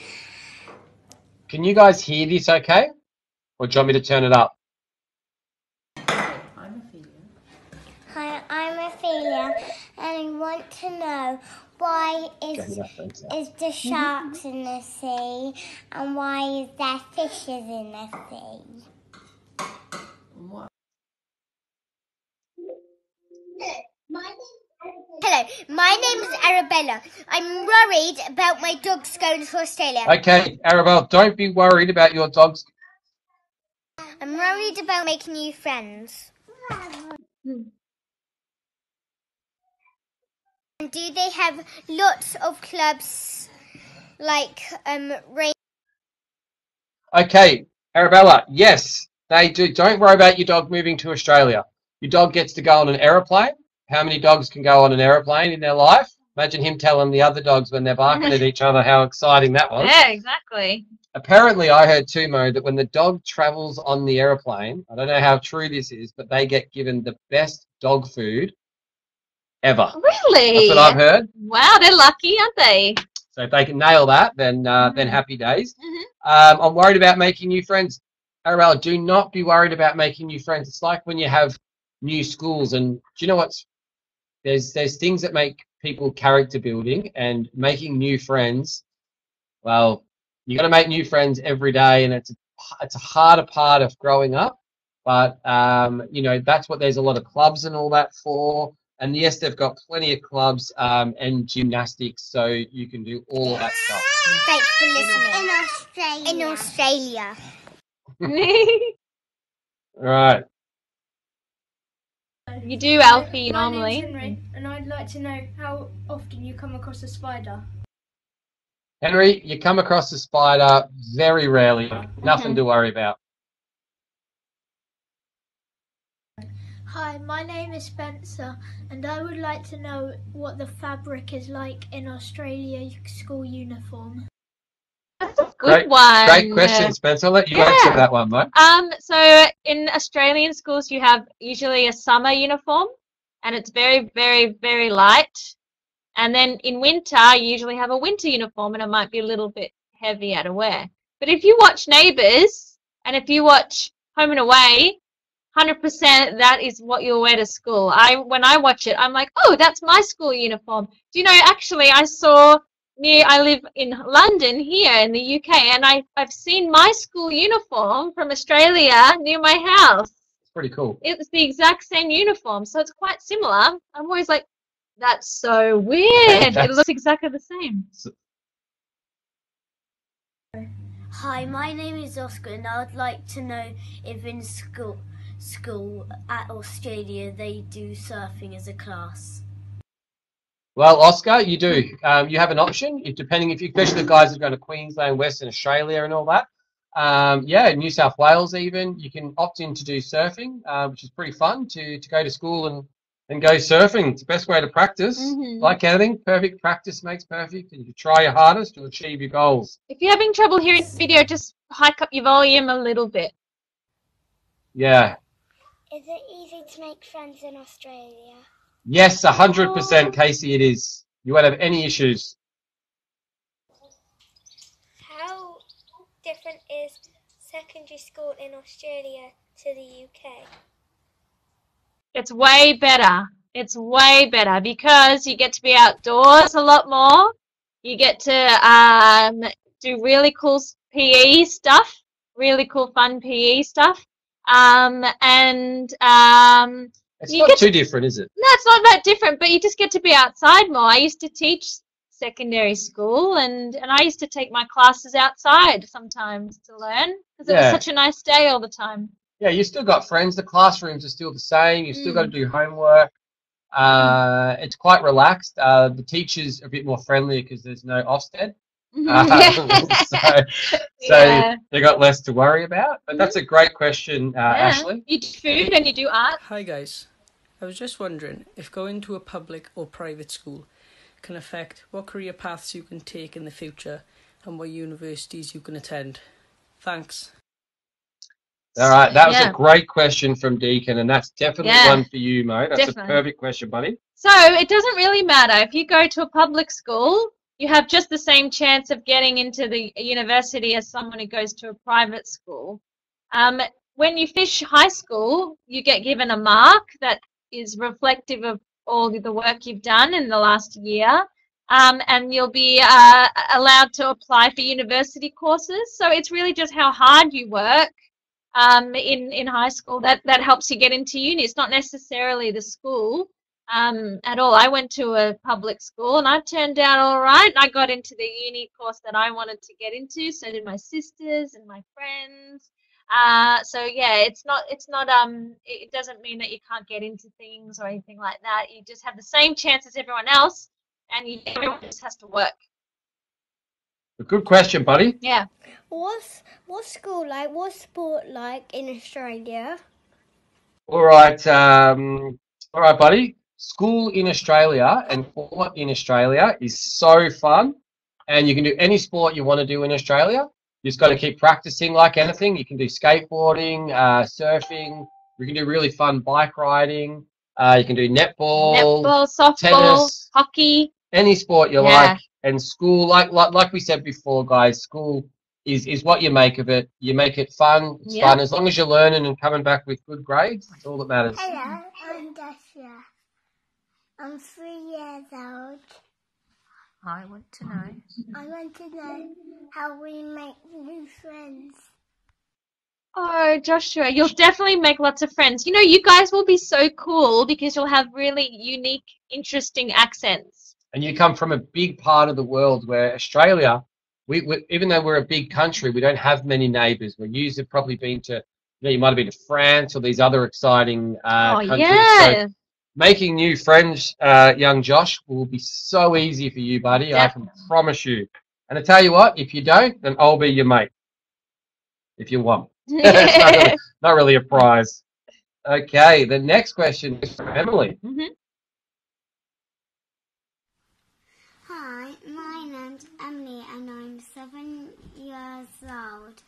Can you guys hear this okay? Or do you want me to turn it up? Hi, I'm Ophelia, and I want to know why is the sharks in the sea, and why is there fishes in the sea? Hello, my name is Arabella. I'm worried about my dogs going to Australia. Okay, Arabelle, don't be worried about your dogs. I'm worried about making new friends. And do they have lots of clubs like Okay, Arabella, yes, they do. Don't worry about your dog moving to Australia. Your dog gets to go on an aeroplane. How many dogs can go on an aeroplane in their life? Imagine him telling the other dogs when they're barking at each other how exciting that was. Yeah, exactly. Apparently, I heard too, Mo, that when the dog travels on the aeroplane, I don't know how true this is, but they get given the best dog food ever. Really? That's what I've heard. Wow, they're lucky, aren't they? So if they can nail that, then happy days. Mhm. I'm worried about making new friends. Arabella, do not be worried about making new friends. It's like when you have new schools, and do you know what's there's things that make people character building, and making new friends. Well, you got to make new friends every day, and it's a harder part of growing up. But you know, that's what there's a lot of clubs and all that for. And yes, they've got plenty of clubs and gymnastics, so you can do all of that stuff. Thanks for listening. In Australia. Right. You do, Alfie, My normally. name's Henry, and I'd like to know how often you come across a spider. Henry, you come across a spider very rarely. Nothing to worry about. Hi, my name is Spencer, and I would like to know what the fabric is like in Australia school uniform. That's a good one. Great question, Spencer. I'll let you answer that one, mate. So in Australian schools, you have usually a summer uniform, and it's very, very, very light. And then in winter, you usually have a winter uniform, and it might be a little bit heavier to wear. But if you watch Neighbours, and if you watch Home and Away, 100% that is what you'll wear to school. When I watch it, I'm like, oh, that's my school uniform. Do you know, actually, I live in London here in the UK, and I've seen my school uniform from Australia near my house. It's pretty cool. It's the exact same uniform, so it's quite similar. I'm always like, that's so weird. It looks exactly the same. Hi, my name is Oscar, and I would like to know if in school at Australia they do surfing as a class. Well, Oscar, you do. You have an option, depending if you, especially the guys that go to Queensland, Western Australia, and all that. Yeah, New South Wales even. You can opt in to do surfing, which is pretty fun to go to school and go surfing. It's the best way to practice. Like anything, perfect practice makes perfect, and you try your hardest to achieve your goals. If you're having trouble hearing the video, just hike up your volume a little bit. Yeah. Is it easy to make friends in Australia? Yes, 100%, Casey, it is. You won't have any issues. How different is secondary school in Australia to the UK? It's way better. It's way better because you get to be outdoors a lot more. You get to do really cool PE stuff, really cool fun PE stuff. It's not too different, is it? No, it's not that different, but you just get to be outside more. I used to teach secondary school, and I used to take my classes outside sometimes to learn because it was such a nice day all the time. Yeah, you still got friends. The classrooms are still the same. You've still got to do homework. It's quite relaxed. The teachers are a bit more friendly because there's no Ofsted. So they got less to worry about. But that's a great question, Ashley. You do food and you do art. Hi guys, I was just wondering if going to a public or private school can affect what career paths you can take in the future and what universities you can attend. Thanks. All right, that was a great question from Deacon, and that's definitely one for you, mate. That's a perfect question, buddy. So it doesn't really matter. If you go to a public school, you have just the same chance of getting into the university as someone who goes to a private school. When you finish high school, you get given a mark that is reflective of all the work you've done in the last year, and you'll be allowed to apply for university courses. So it's really just how hard you work in high school that helps you get into uni. It's not necessarily the school at all. I went to a public school and I turned out all right. I got into the uni course that I wanted to get into. So did my sisters and my friends. So yeah, it doesn't mean that you can't get into things or anything like that. You just have the same chance as everyone else, and everyone just has to work. A good question, buddy. Yeah. What's school like? What's sport like in Australia? All right, buddy. School in Australia and sport in Australia is so fun, and you can do any sport you want to do in Australia. You just got to keep practicing like anything. You can do skateboarding, surfing. You can do really fun bike riding. You can do netball, softball, tennis, hockey. Any sport you like. And school, like we said before, guys, school is what you make of it. You make it fun. It's fun. As long as you're learning and coming back with good grades, that's all that matters. Hello, I'm Dacia. I'm 3 years old. I want to know how we make new friends. Oh, Joshua, you'll definitely make lots of friends. You know, you guys will be so cool because you'll have really unique, interesting accents. And you come from a big part of the world where Australia, we even though we're a big country, we don't have many neighbours. You've probably been to, you might have been to France or these other exciting countries. Yeah. So making new friends, young Josh, will be so easy for you, buddy. Definitely. I can promise you. And I tell you what, if you don't, then I'll be your mate. If you want. It's not really a prize. Okay, the next question is from Emily. Hi, my name's Emily and I'm 7 years old,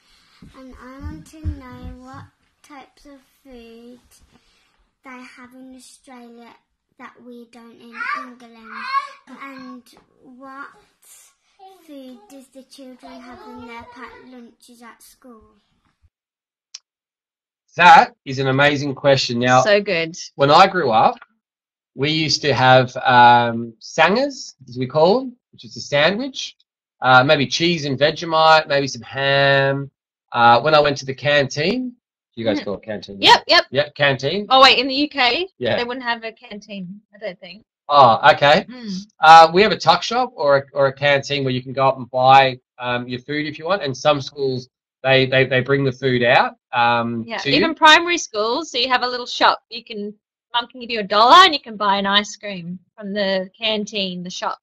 and I want to know what types of food they have in Australia that we don't in England, and what food does the children have in their packed lunches at school? That is an amazing question. Now, so good. When I grew up, we used to have sangers, as we call them, which is a sandwich, maybe cheese and Vegemite, maybe some ham. When I went to the canteen, you guys call it canteen? Yep. Yep, canteen. Oh, wait, in the UK, Yeah. they wouldn't have a canteen, I don't think. Oh, okay. Mm. We have a tuck shop or a canteen where you can go up and buy your food if you want. And some schools they bring the food out Yeah, to even you. primary schools. So you have a little shop. Mum can give you $1 and you can buy an ice cream from the canteen, the shop.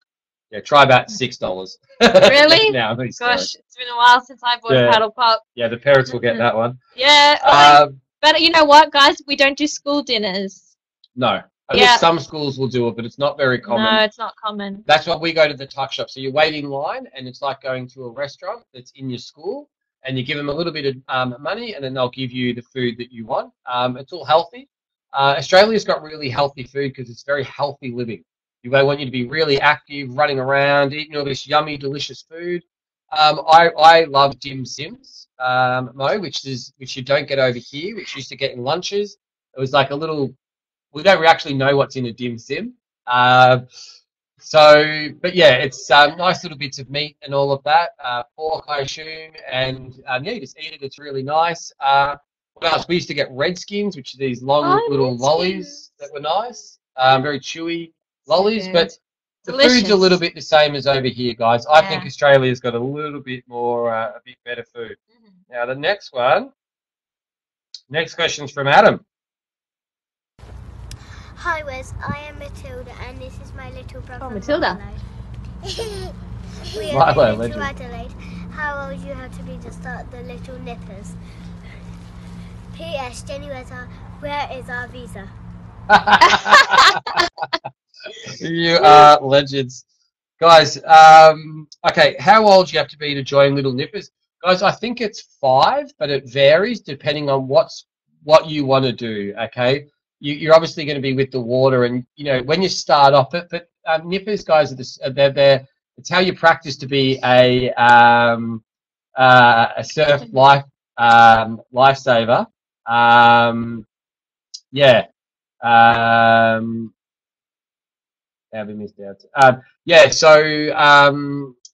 Yeah, try about $6. Really? No, I'm sorry. Gosh, it's been a while since I bought a paddle pop. Yeah, the parents will get that one. Yeah. But you know what, guys? We don't do school dinners. No. I Yeah. guess some schools will do it, but it's not very common. No, it's not common. That's why we go to the tuck shop. So you wait in line, and it's like going to a restaurant that's in your school, and you give them a little bit of money, and then they'll give you the food that you want. It's all healthy. Australia's got really healthy food because it's very healthy living. They want you to be really active, running around, eating all this yummy, delicious food. I love dim sims, Mo, which you don't get over here, which you used to get in lunches. It was like a little. We don't actually know what's in a dim sim. But yeah, it's nice little bits of meat and all of that. Pork, I assume, and yeah, you just eat it. It's really nice. What else? We used to get Redskins, which are these long little lollies that were nice, very chewy lollies. But the food's a little bit the same as over here, guys. I think Australia's got a little bit more, a bit better food. Now the next question's from Adam. Hi Wes, I am Matilda and this is my little brother. Oh, Matilda. We are moving to Adelaide. How old you have to be to start the Little Nippers? P.S. Jenny, where is our visa? You are legends. Guys, okay, how old do you have to be to join Little Nippers? Guys, I think it's 5, but it varies depending on what you want to do, okay? You're obviously going to be with the water, and you know when you start off it. But nippers, guys, they're it's how you practice to be a surf lifesaver. Yeah. Have we missed out? Yeah. So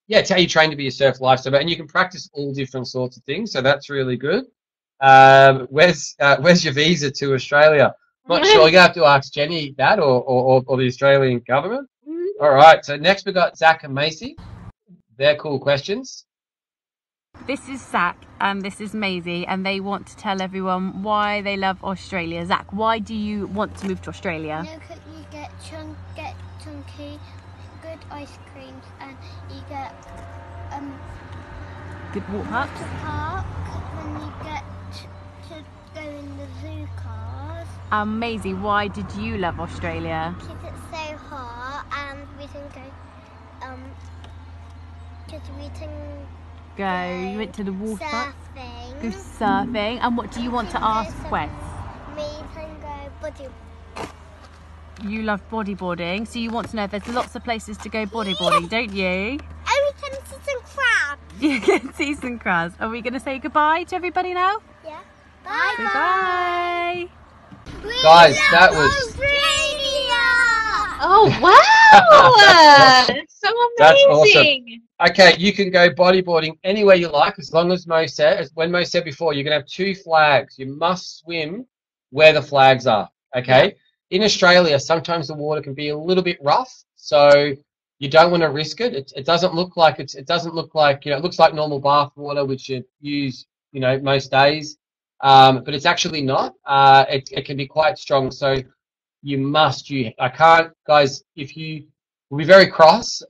yeah, it's how you train to be a surf lifesaver, and you can practice all different sorts of things. So that's really good. Where's your visa to Australia? Not sure. You're going to have to ask Jenny that or the Australian government. All right. So next we've got Zach and Macy. They're cool questions. This is Zach and this is Maisie, and they want to tell everyone why they love Australia. Zach, why do you want to move to Australia? You get chunky, good ice creams, and you get good walk parks. The park, then you get to go in the zoo cars. Maisie, why did you love Australia? Because it's so hot, and we can go. Because we can go. You went to the water park. Surfing. Go surfing. And what do you want to ask Wes? Me can go body. You love bodyboarding, so you want to know there's lots of places to go bodyboarding, don't you? And we can see some crabs. You can see some crabs. Are we going to say goodbye to everybody now? Yeah. Bye. Goodbye. Guys, that was Australia. Oh wow! It's so amazing. That's awesome. Okay, you can go bodyboarding anywhere you like, as long as Mo said, when Mo said before, you're going to have 2 flags. You must swim where the flags are, okay? In Australia, sometimes the water can be a little bit rough, so you don't want to risk it. It doesn't look like it looks like normal bath water, which you use, most days, but it's actually not. It can be quite strong, so guys, we'll be very cross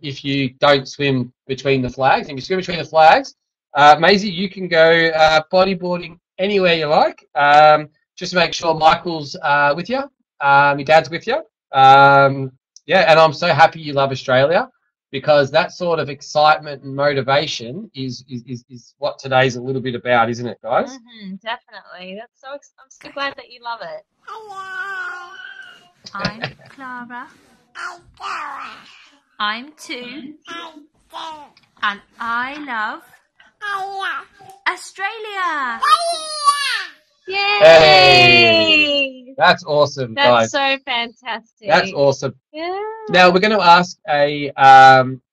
if you don't swim between the flags. If you swim between the flags, Maisie, you can go bodyboarding anywhere you like. Just make sure Michael's with you. Your dad's with you. Yeah, and I'm so happy you love Australia, because that sort of excitement and motivation is what today's a little bit about, isn't it, guys? Definitely. I'm so glad that you love it. I'm Clara. I'm 2. And I love Australia. Yay! Hey, that's awesome, guys. That's so fantastic. That's awesome. Yeah. Now we're going to ask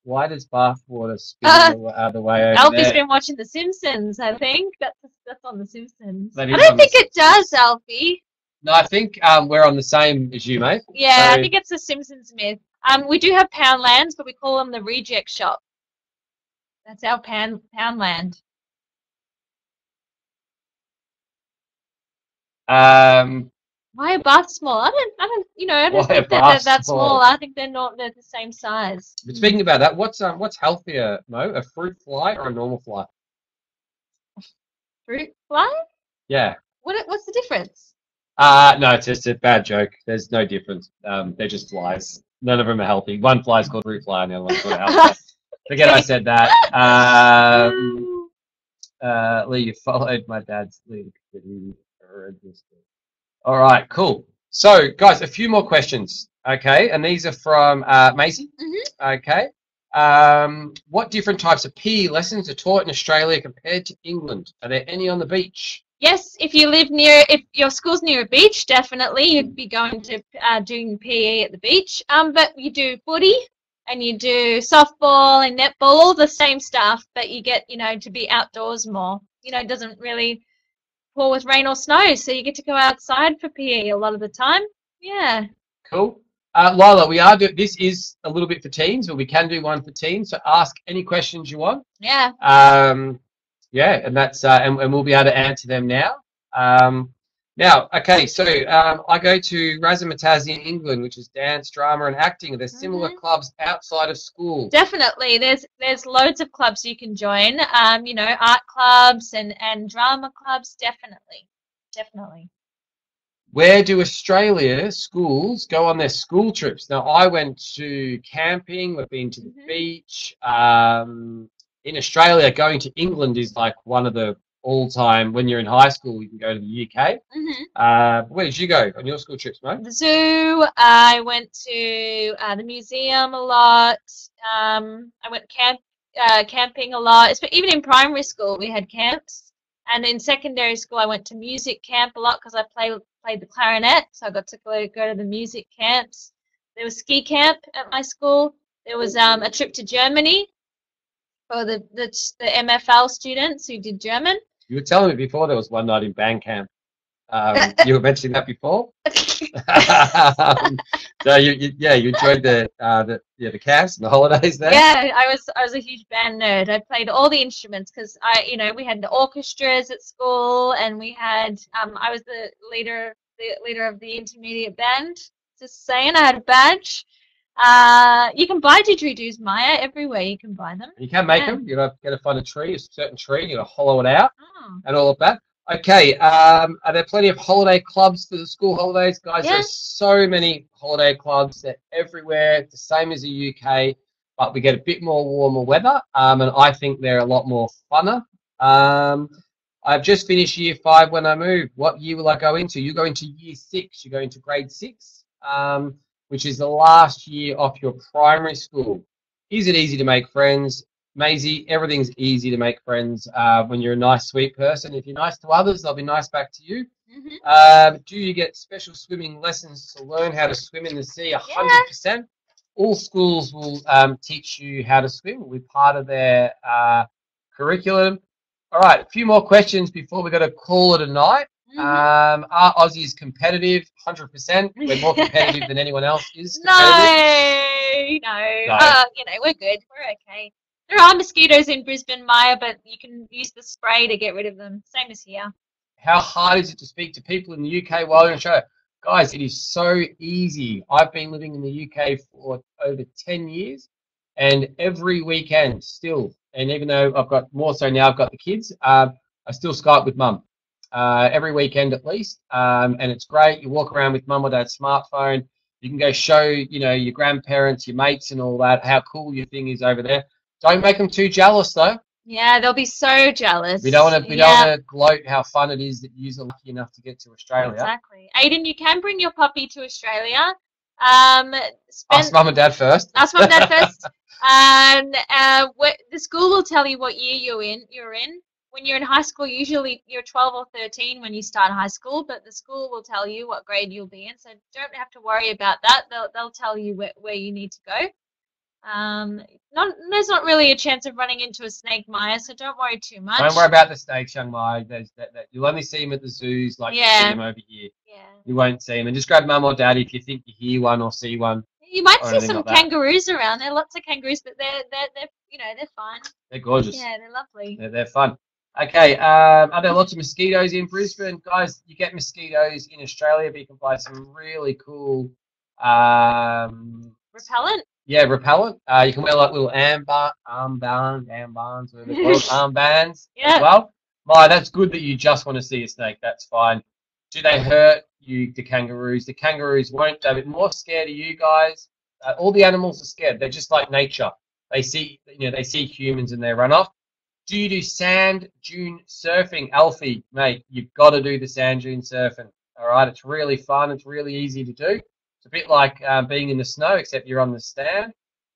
why does bathwater spin the way over Alfie's there? been watching The Simpsons, I think. That's on The Simpsons. That I is don't on think the it does, Alfie. No, I think we're on the same as you, mate. Yeah, So- I think it's the Simpsons myth. We do have Poundlands, but we call them the reject shop. That's our Poundland. Why are baths small? I don't, I don't Why are think baths that's small? small. I think they're the same size. But speaking about that, what's healthier, Mo? A fruit fly or a normal fly? Fruit fly? Yeah. What's the difference? No, it's just a bad joke. There's no difference. They're just flies. None of them are healthy. One fly's called fruit fly, and the other one's called a house fly. Forget I said that. Lee, you followed my dad's lead. All right, cool. So, guys, a few more questions. Okay, and these are from Maisie. Okay. What different types of PE lessons are taught in Australia compared to England? Are there any on the beach? Yes, if your school's near a beach, definitely you'd be going to doing PE at the beach. But you do footy and you do softball and netball, all the same stuff, but you get, to be outdoors more. It doesn't really pour with rain or snow, so you get to go outside for PE a lot of the time. Yeah. Cool. Lila, we are this is a little bit for teens, but we can do one for teens. So ask any questions you want. Yeah. Yeah, and that's and we'll be able to answer them now. Now, okay, so I go to Razzmatazz in England, which is dance, drama, and acting. Are there similar clubs outside of school? Definitely. There's loads of clubs you can join. Art clubs and drama clubs. Definitely. Where do Australia schools go on their school trips? Now, I went to camping. We've been to the beach. In Australia, going to England is like one of the all-time. When you're in high school, you can go to the UK. Where did you go on your school trips, mate? The zoo. I went to the museum a lot. I went camping a lot. Even in primary school, we had camps. And in secondary school, I went to music camp a lot because I played the clarinet, so I got to go to the music camps. There was ski camp at my school. There was a trip to Germany for the MFL students who did German. You were telling me before there was one night in band camp. You were mentioning that before. So you enjoyed the camps and the holidays there. Yeah, I was a huge band nerd. I played all the instruments because we had the orchestras at school, and we had I was the leader of the intermediate band. Just saying, I had a badge. You can buy didgeridoos, Maya, everywhere. You can buy them. You can make them. You got to find a certain tree. You got to hollow it out and all of that. Okay. Are there plenty of holiday clubs for the school holidays, guys? Yeah. There's so many holiday clubs. They're everywhere. It's the same as the UK, but we get a bit more warmer weather, and I think they're a lot more funner. I've just finished year 5 when I moved. What year will I go into? You go into year 6. You go into grade 6. Which is the last year of your primary school. Is it easy to make friends? Maisie, everything's easy to make friends when you're a nice, sweet person. If you're nice to others, they'll be nice back to you. Do you get special swimming lessons to learn how to swim in the sea? 100%. All schools will teach you how to swim. It will be part of their curriculum. All right, a few more questions before we're going to call it a night. Are Aussies competitive? 100%. We're more competitive than anyone else is. No. We're good. We're okay. There are mosquitoes in Brisbane, Maya, but you can use the spray to get rid of them. Same as here. How hard is it to speak to people in the UK while you're on show? Guys, it is so easy. I've been living in the UK for over 10 years, and every weekend still, and even though I've got more so now, I've got the kids, I still Skype with mum. Every weekend at least, and it's great. You walk around with mum or dad's smartphone. You can go show, your grandparents, your mates, and all that how cool your thing is over there. Don't make them too jealous, though. Yeah, they'll be so jealous. We don't want to gloat how fun it is that you're lucky enough to get to Australia. Exactly. Aiden, you can bring your puppy to Australia. Ask mum and dad first. Ask mum and dad first. And the school will tell you what year you're in. When you're in high school, usually you're 12 or 13 when you start high school, but the school will tell you what grade you'll be in, so don't have to worry about that. They'll tell you where you need to go. There's not really a chance of running into a snake, Maya, so don't worry too much. Don't worry about the snakes, young Mai. You'll only see them at the zoos, like you see them over here. Yeah. You won't see them. And just grab mum or daddy if you think you hear one or see one. You might or see anything some like that. kangaroos around. There are lots of kangaroos, but they're they're fine. They're gorgeous. Yeah, they're lovely. They're fun. Okay, are there lots of mosquitoes in Brisbane? Guys, you get mosquitoes in Australia, but you can buy some really cool Repellent? yeah, repellent. You can wear like little armbands, whatever they're called, armbands Yeah. as well. Maya, that's good that you just want to see a snake. That's fine. Do they hurt you, the kangaroos? The kangaroos won't. They're a bit more scared of you guys. All the animals are scared. They're just like nature. They see humans and they run off. Do you do sand dune surfing? Alfie, mate, you've got to do the sand dune surfing. All right, it's really fun. It's really easy to do. It's a bit like being in the snow, except you're on the stand.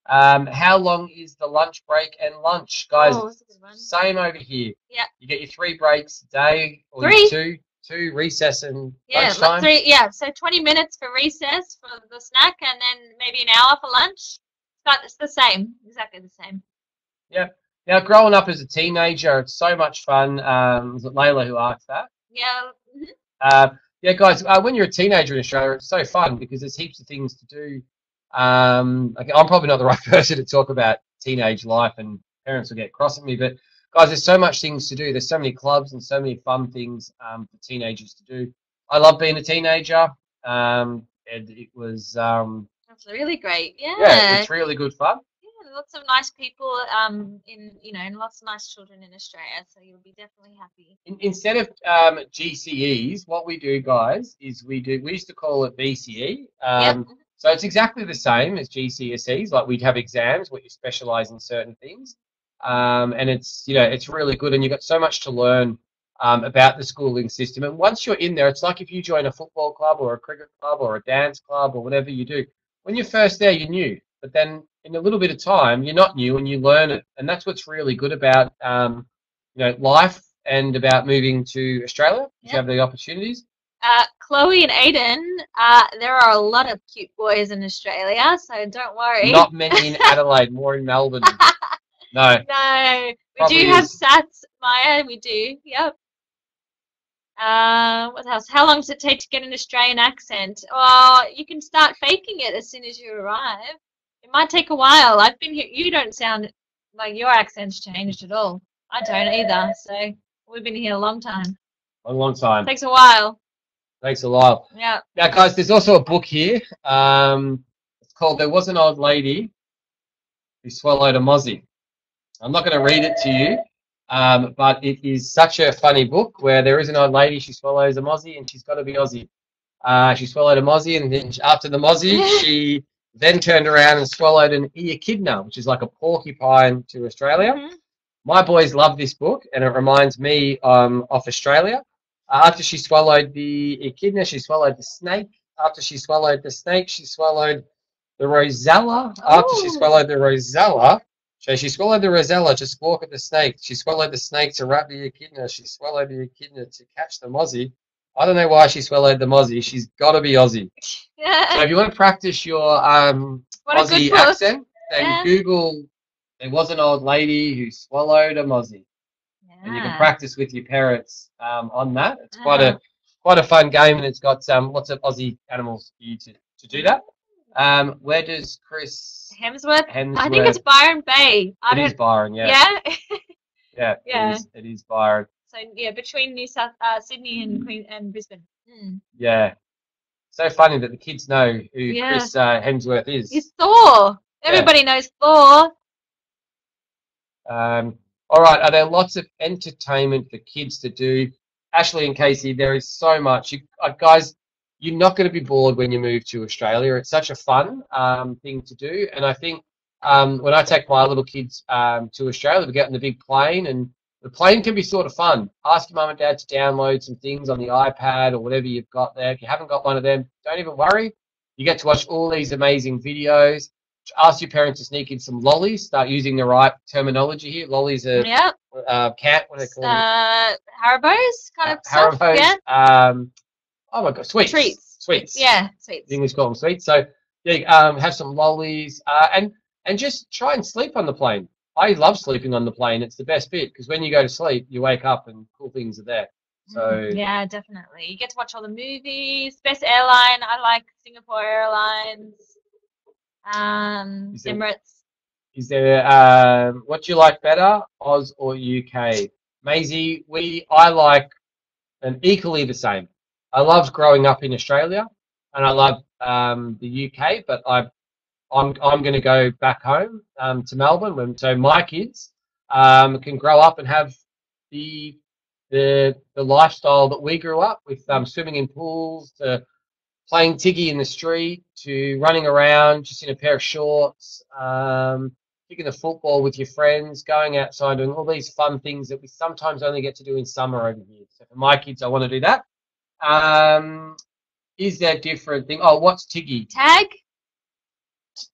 How long is the lunch break and lunch, guys? Oh, that's a good one. Same over here. Yeah. You get your 3 breaks a day, or Three? your two recess and Yeah, lunchtime. 3. Yeah, so 20 minutes for recess for the snack, and then maybe an hour for lunch. But it's the same, exactly the same. Yeah. Now, growing up as a teenager, it's so much fun. Was it Layla who asked that? Yeah. Mhm. Yeah, guys, when you're a teenager in Australia, it's so fun because there's heaps of things to do. Okay, I'm probably not the right person to talk about teenage life, and parents will get cross at me. But guys, there's so much things to do. There's so many clubs and so many fun things for teenagers to do. I love being a teenager, and it was That's really great. yeah, it's really good fun. Yeah, lots of nice people, and lots of nice children in Australia, so you'll be definitely happy. Instead of GCEs, what we do, guys, is we used to call it BCE. So it's exactly the same as GCSEs. Like we'd have exams where you specialise in certain things, and it's really good, and you've got so much to learn about the schooling system. And once you're in there, it's like if you join a football club or a cricket club or a dance club or whatever you do. When you're first there, you're new, but then in a little bit of time, you're not new and you learn it. And that's what's really good about life and about moving to Australia. If you have the opportunities. Chloe and Aiden, there are a lot of cute boys in Australia, so don't worry. Not many in Adelaide, more in Melbourne. No. No, we Probably do have is. Sats, Maya, we do, yep. What else? How long does it take to get an Australian accent? Oh, you can start faking it as soon as you arrive. It might take a while. I've been here. You don't sound like your accent's changed at all. I don't either, so we've been here a long time. A long time. Takes a while. Takes a while. Yeah. Now, guys, there's also a book here. It's called There Was an Old Lady Who Swallowed a Mozzie. I'm not going to read it to you, but it is such a funny book where there is an old lady, she swallows a mozzie, and she's got to be Aussie. She swallowed a mozzie, and then after the mozzie, she then turned around and swallowed an echidna, which is like a porcupine to Australia. Mm-hmm. My boys love this book, and it reminds me of Australia. After she swallowed the echidna, she swallowed the snake. After she swallowed the snake, she swallowed the rosella. After she swallowed the rosella, so she swallowed the rosella to squawk at the snake. She swallowed the snake to wrap the echidna. She swallowed the echidna to catch the mozzie. I don't know why she swallowed the mozzie. She's got to be Aussie. So if you want to practice your Aussie accent, then Google There Was an Old Lady Who Swallowed a Mozzie. And you can practice with your parents on that. It's quite a fun game, and it's got lots of Aussie animals for you to do that. Where does Chris Hemsworth? I think it's Byron Bay. It is Byron, yeah. Yeah? Yeah, it is Byron. So yeah, between Sydney and Brisbane. Mm. Yeah. So funny that the kids know who Chris Hemsworth is. He's Thor. Everybody knows Thor. All right, are there lots of entertainment for kids to do? Ashley and Casey, there is so much. Guys, you're not going to be bored when you move to Australia. It's such a fun thing to do. And I think when I take my little kids to Australia, we get on the big plane, and the plane can be sort of fun. Ask your mum and dad to download some things on the iPad or whatever you've got there. If you haven't got one of them, don't even worry. You get to watch all these amazing videos. Ask your parents to sneak in some lollies. Start using the right terminology here. Lollies are cat. What do they call them? Haribos kind of stuff. Haribos. Yeah. Oh my God, sweets. Sweets. Yeah, sweets. The English call them sweets. So yeah, have some lollies. And and just try and sleep on the plane. I love sleeping on the plane. It's the best bit because when you go to sleep, you wake up and cool things are there. So yeah, definitely. You get to watch all the movies. Best airline, I like Singapore Airlines. Emirates. Is there what do you like better, Oz or UK? Maisie, I like them equally the same. I loved growing up in Australia, and I love the UK, but I'm going to go back home to Melbourne, so my kids can grow up and have the lifestyle that we grew up with, swimming in pools, to playing tiggy in the street, to running around just in a pair of shorts, kicking the football with your friends, going outside, doing all these fun things that we sometimes only get to do in summer over here. So for my kids, I want to do that. Is there different thing? Oh, what's tiggy? Tag?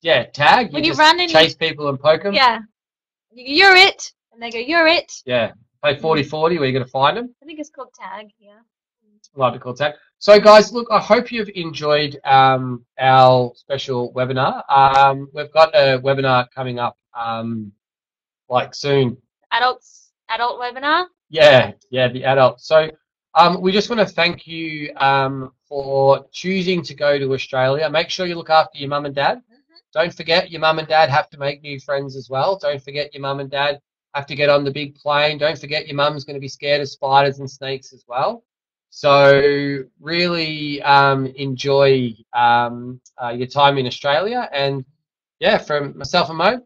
Yeah, tag. When you just run and chase people and poke them. Yeah. You're it. And they go, you're it. Yeah. Play 40-40 where you're going to find them. I think it's called tag, yeah. Love to call tag. So, guys, look, I hope you've enjoyed our special webinar. We've got a webinar coming up like soon. Adult webinar? Yeah, the adult. So we just want to thank you for choosing to go to Australia. Make sure you look after your mum and dad. Don't forget your mum and dad have to make new friends as well. Don't forget your mum and dad have to get on the big plane. Don't forget your mum's going to be scared of spiders and snakes as well. So really enjoy your time in Australia. And yeah, from myself and Mo.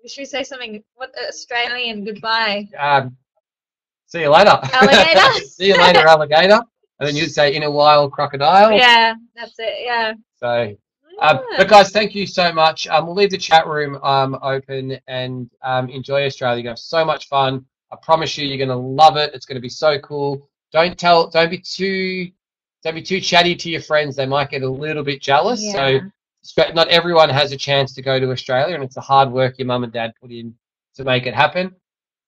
Should we say something? What Australian goodbye? See you later. Alligator. See you later, alligator. And then you'd say in a while, crocodile. Yeah, that's it. Yeah. So, but guys, thank you so much. We'll leave the chat room open and enjoy Australia. You're gonna have so much fun. I promise you, you're gonna love it. It's gonna be so cool. Don't be too chatty to your friends. They might get a little bit jealous. Yeah. So not everyone has a chance to go to Australia, and it's the hard work your mum and dad put in to make it happen.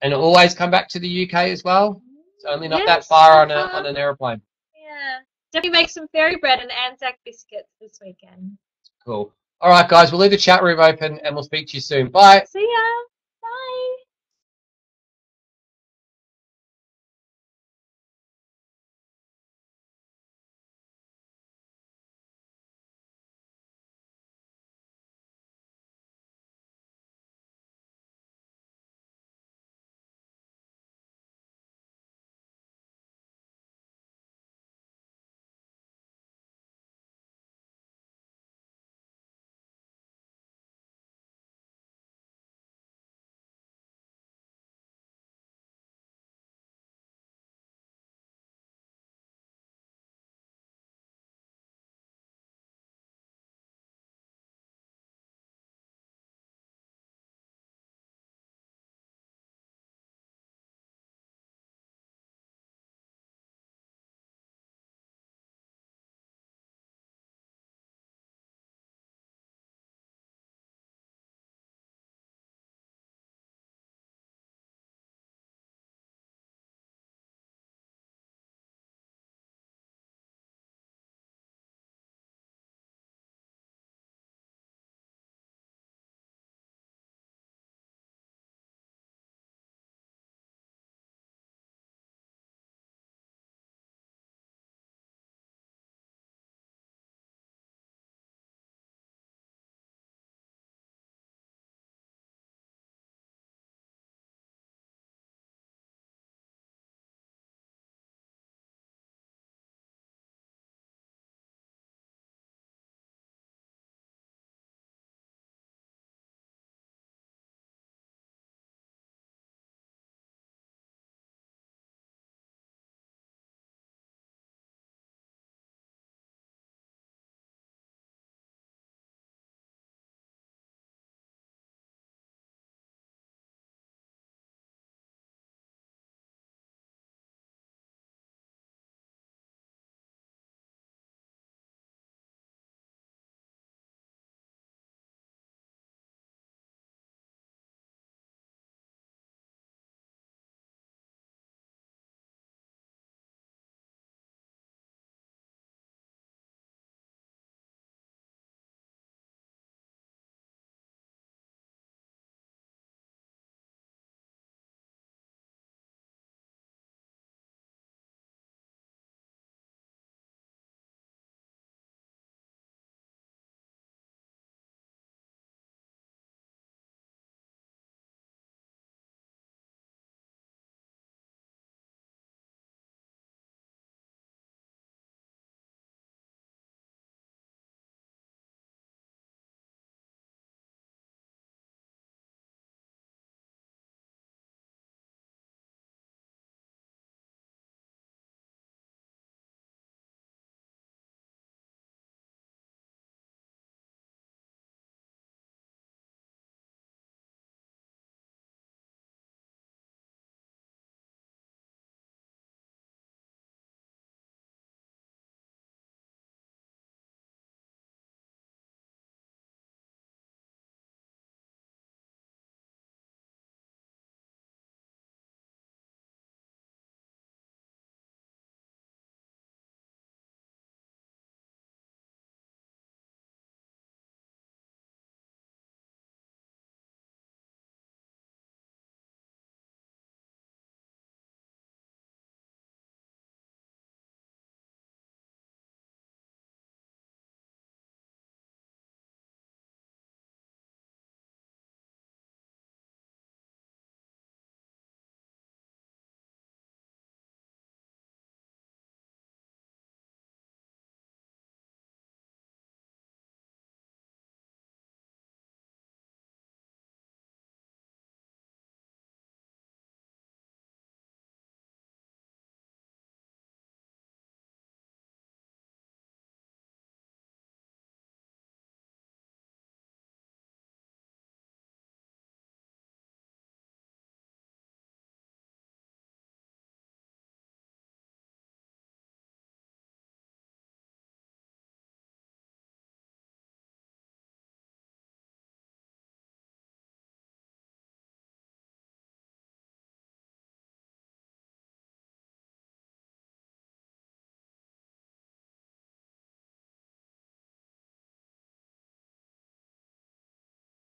And always come back to the UK as well. It's only not that far on an aeroplane. Yeah. Definitely make some fairy bread and Anzac biscuits this weekend. Cool. All right, guys, we'll leave the chat room open and we'll speak to you soon. Bye. See ya.